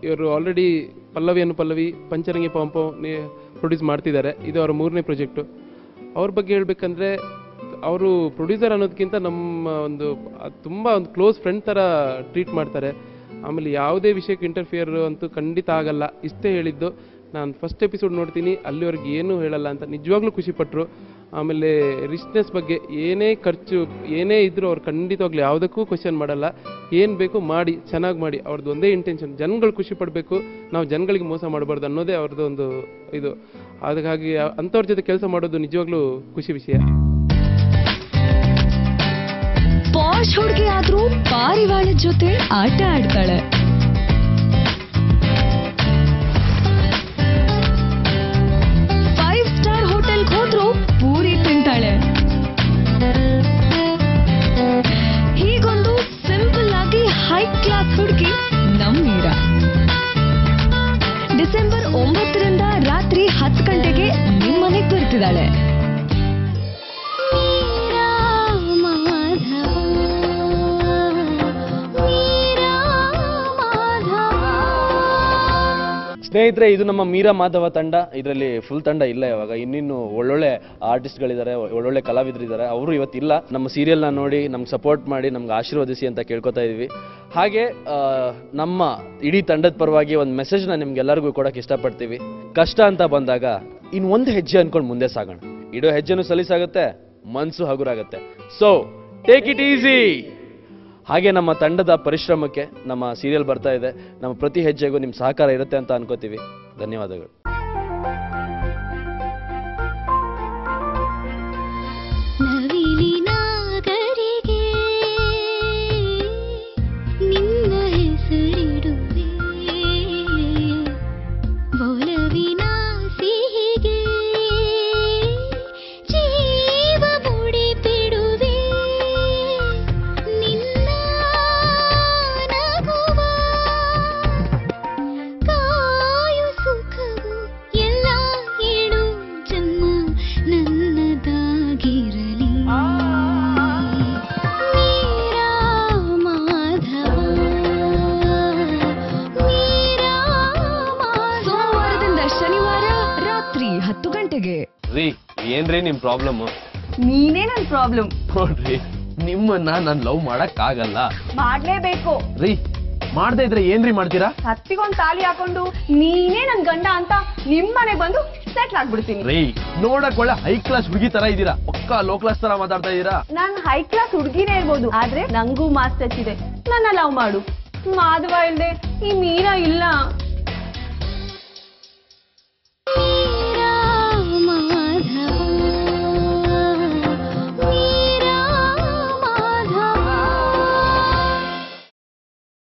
ಇವರು ಆಲ್ರೆಡಿ ಪಲ್ಲವಿ ಪಂಚರಂಗಿ ಪಾಂಪೋ ಪ್ರೊಡ್ಯೂಸ್ ಮಾಡ್ತಿದ್ದಾರೆ. ಇದು ಅವರ 3ನೇ ಪ್ರಾಜೆಕ್ಟು. ಅವ್ರ ಬಗ್ಗೆ ಹೇಳಬೇಕಂದ್ರೆ, ಅವರು ಪ್ರೊಡ್ಯೂಸರ್ ಅನ್ನೋದಕ್ಕಿಂತ ನಮ್ಮ ತುಂಬ ಒಂದು ಕ್ಲೋಸ್ ಫ್ರೆಂಡ್ ಥರ ಟ್ರೀಟ್ ಮಾಡ್ತಾರೆ. ಆಮೇಲೆ ಯಾವುದೇ ವಿಷಯಕ್ಕೆ ಇಂಟರ್ಫಿಯರ್ ಅಂತೂ ಖಂಡಿತ ಆಗಲ್ಲ. ಇಷ್ಟೇ ಹೇಳಿದ್ದು, ನಾನು ಫಸ್ಟ್ ಎಪಿಸೋಡ್ ನೋಡ್ತೀನಿ, ಅಲ್ಲಿವರೆಗೆ ಏನೂ ಹೇಳಲ್ಲ ಅಂತ ನಿಜವಾಗ್ಲೂ ಖುಷಿಪಟ್ಟರು. ಆಮೇಲೆ ರಿಚ್ನೆಸ್ ಬಗ್ಗೆ ಏನೇ ಖರ್ಚು ಏನೇ ಇದ್ರೂ ಅವ್ರು ಖಂಡಿತವಾಗ್ಲೂ ಯಾವುದಕ್ಕೂ ಕ್ವಶನ್ ಮಾಡಲ್ಲ. ಏನು ಬೇಕು ಮಾಡಿ, ಚೆನ್ನಾಗಿ ಮಾಡಿ. ಅವ್ರದ್ದು ಒಂದೇ ಇಂಟೆನ್ಷನ್, ಜನಗಳು ಖುಷಿ ಪಡಬೇಕು, ನಾವು ಜನಗಳಿಗೆ ಮೋಸ ಮಾಡಬಾರ್ದು ಅನ್ನೋದೇ ಅವ್ರದ್ದು ಒಂದು ಇದು. ಅದಕ್ಕಾಗಿ ಅಂಥವ್ರ ಜೊತೆ ಕೆಲಸ ಮಾಡೋದು ನಿಜವಾಗ್ಲೂ ಖುಷಿ ವಿಷಯ. ಪಾಶ್ ಹುಡುಗಿ ಆದ್ರೂ ಪಾರಿವಾಳ ಜೊತೆ ಆಟ ಆಡ್ತಾಳೆ. ಹೋದ್ರೂ ಪೂರಿ ತಿಂತಾಳೆ. ಹೀಗೊಂದು ಸಿಂಪಲ್ ಆಗಿ ಹೈ ಕ್ಲಾಸ್ ಹುಡುಗಿ ನಮ್ ಮೀರಾ. ಡಿಸೆಂಬರ್ 9ರಿಂದ ರಾತ್ರಿ 10 ಗಂಟೆಗೆ ನಿಮ್ಮನೆಗೆ ಬರ್ತಿದ್ದಾಳೆ. ಸ್ನೇಹಿತರೆ, ಇದು ನಮ್ಮ ಮೀರಾ ಮಾಧವ ತಂಡ. ಇದರಲ್ಲಿ ಫುಲ್ ತಂಡ ಇಲ್ಲ ಇವಾಗ, ಇನ್ನಿನ್ನು ಒಳ್ಳೊಳ್ಳೆ ಆರ್ಟಿಸ್ಟ್ಗಳಿದ್ದಾರೆ, ಒಳ್ಳೊಳ್ಳೆ ಕಲಾವಿದರಿದ್ದಾರೆ. ಅವರು ಇವತ್ತಿಲ್ಲ. ನಮ್ಮ ಸೀರಿಯಲ್ನ ನೋಡಿ ನಮ್ಗೆ ಸಪೋರ್ಟ್ ಮಾಡಿ ನಮ್ಗೆ ಆಶೀರ್ವದಿಸಿ ಅಂತ ಕೇಳ್ಕೊತಾ ಇದೀವಿ. ಹಾಗೆ ನಮ್ಮ ಇಡೀ ತಂಡದ ಪರವಾಗಿ ಒಂದು ಮೆಸೇಜ್ನ ನಿಮ್ಗೆಲ್ಲರಿಗೂ ಕೊಡೋಕೆ ಇಷ್ಟಪಡ್ತೀವಿ. ಕಷ್ಟ ಅಂತ ಬಂದಾಗ ಇನ್ನೊಂದು ಹೆಜ್ಜೆ ಅನ್ಕೊಂಡು ಮುಂದೆ ಸಾಗೋಣ. ಇಡೋ ಹೆಜ್ಜೆನೂ ಸಲೀಸಾಗುತ್ತೆ, ಮನಸ್ಸು ಹಗುರಾಗತ್ತೆ. So take it easy. ಹಾಗೆ ನಮ್ಮ ತಂಡದ ಪರಿಶ್ರಮಕ್ಕೆ ನಮ್ಮ ಸೀರಿಯಲ್ ಬರ್ತಾ ಇದೆ. ನಮ್ಮ ಪ್ರತಿ ಹೆಜ್ಜೆಗೂ ನಿಮ್ಮ ಸಹಕಾರ ಇರುತ್ತೆ ಅಂತ ಅನ್ಕೋತೀವಿ. ಧನ್ಯವಾದಗಳು. ನವಿಲಿನಾಗರಿಗೆ ನಿನ್ನ ಹೆಸರಿಡುವೆ, ಒಲವಿನ ಸಿಹಿಗೆ ಜೀವ ಮುಡಿಪಿಡುವೆ, ನಿನ್ನ ನಗುವ ಕಾಯು ಸುಖವು ಎಲ್ಲ ಏಳು ಜನ್ಮ ನನ್ನದಾಗಿರಲಿ. ಮೀರಾ ಮಾಧವ, ಮೀರಾ ಮಾಧವ. ಸೋಮವಾರದಿಂದ ಶನಿವಾರ ರಾತ್ರಿ 10 ಗಂಟೆಗೆ. ರೀ ಏನ್ರಿ ನಿಮ್ ಪ್ರಾಬ್ಲಮ್? ನೀನೇ ನನ್ ಪ್ರಾಬ್ಲಮ್. ನೋಡ್ರಿ ನಿಮ್ಮನ್ನ ನಾನ್ ಲವ್ ಮಾಡಕ್ ಆಗಲ್ಲ. ಮಾಡ್ಲೇಬೇಕು. ರೀ ಮಾಡದೇ ಇದ್ರೆ ಏನ್ರಿ ಮಾಡ್ತೀರಾ? ಹತ್ತಿಗೊಂದ್ ತಾಲಿ ಹಾಕೊಂಡು ನೀನೇ ನನ್ ಗಂಡ ಅಂತ ನಿಮ್ಮನೆಗ್ ಬಂದು ಸೆಟ್ಲ್ ಆಗ್ಬಿಡ್ತೀನಿ. ರೀ ನೋಡಕ್ ಒಳ್ಳೆ ಹೈ ಕ್ಲಾಸ್ ಹುಡುಗಿ ತರ ಇದ್ದೀರಾ, ಪಕ್ಕಾ ಲೋ ಕ್ಲಾಸ್ ತರ ಮಾತಾಡ್ತಾ ಇದ್ದೀರಾ. ನಾನ್ ಹೈ ಕ್ಲಾಸ್ ಹುಡುಗಿನೇ ಇರ್ಬೋದು, ಆದ್ರೆ ನಂಗೂ ಮಾಸ್ ಟಚ್ ಇದೆ. ನನ್ನ ಲವ್ ಮಾಡು. ಮಾಧವ ಇಲ್ದೆ ಈ ಮೀರಾ ಇಲ್ಲ.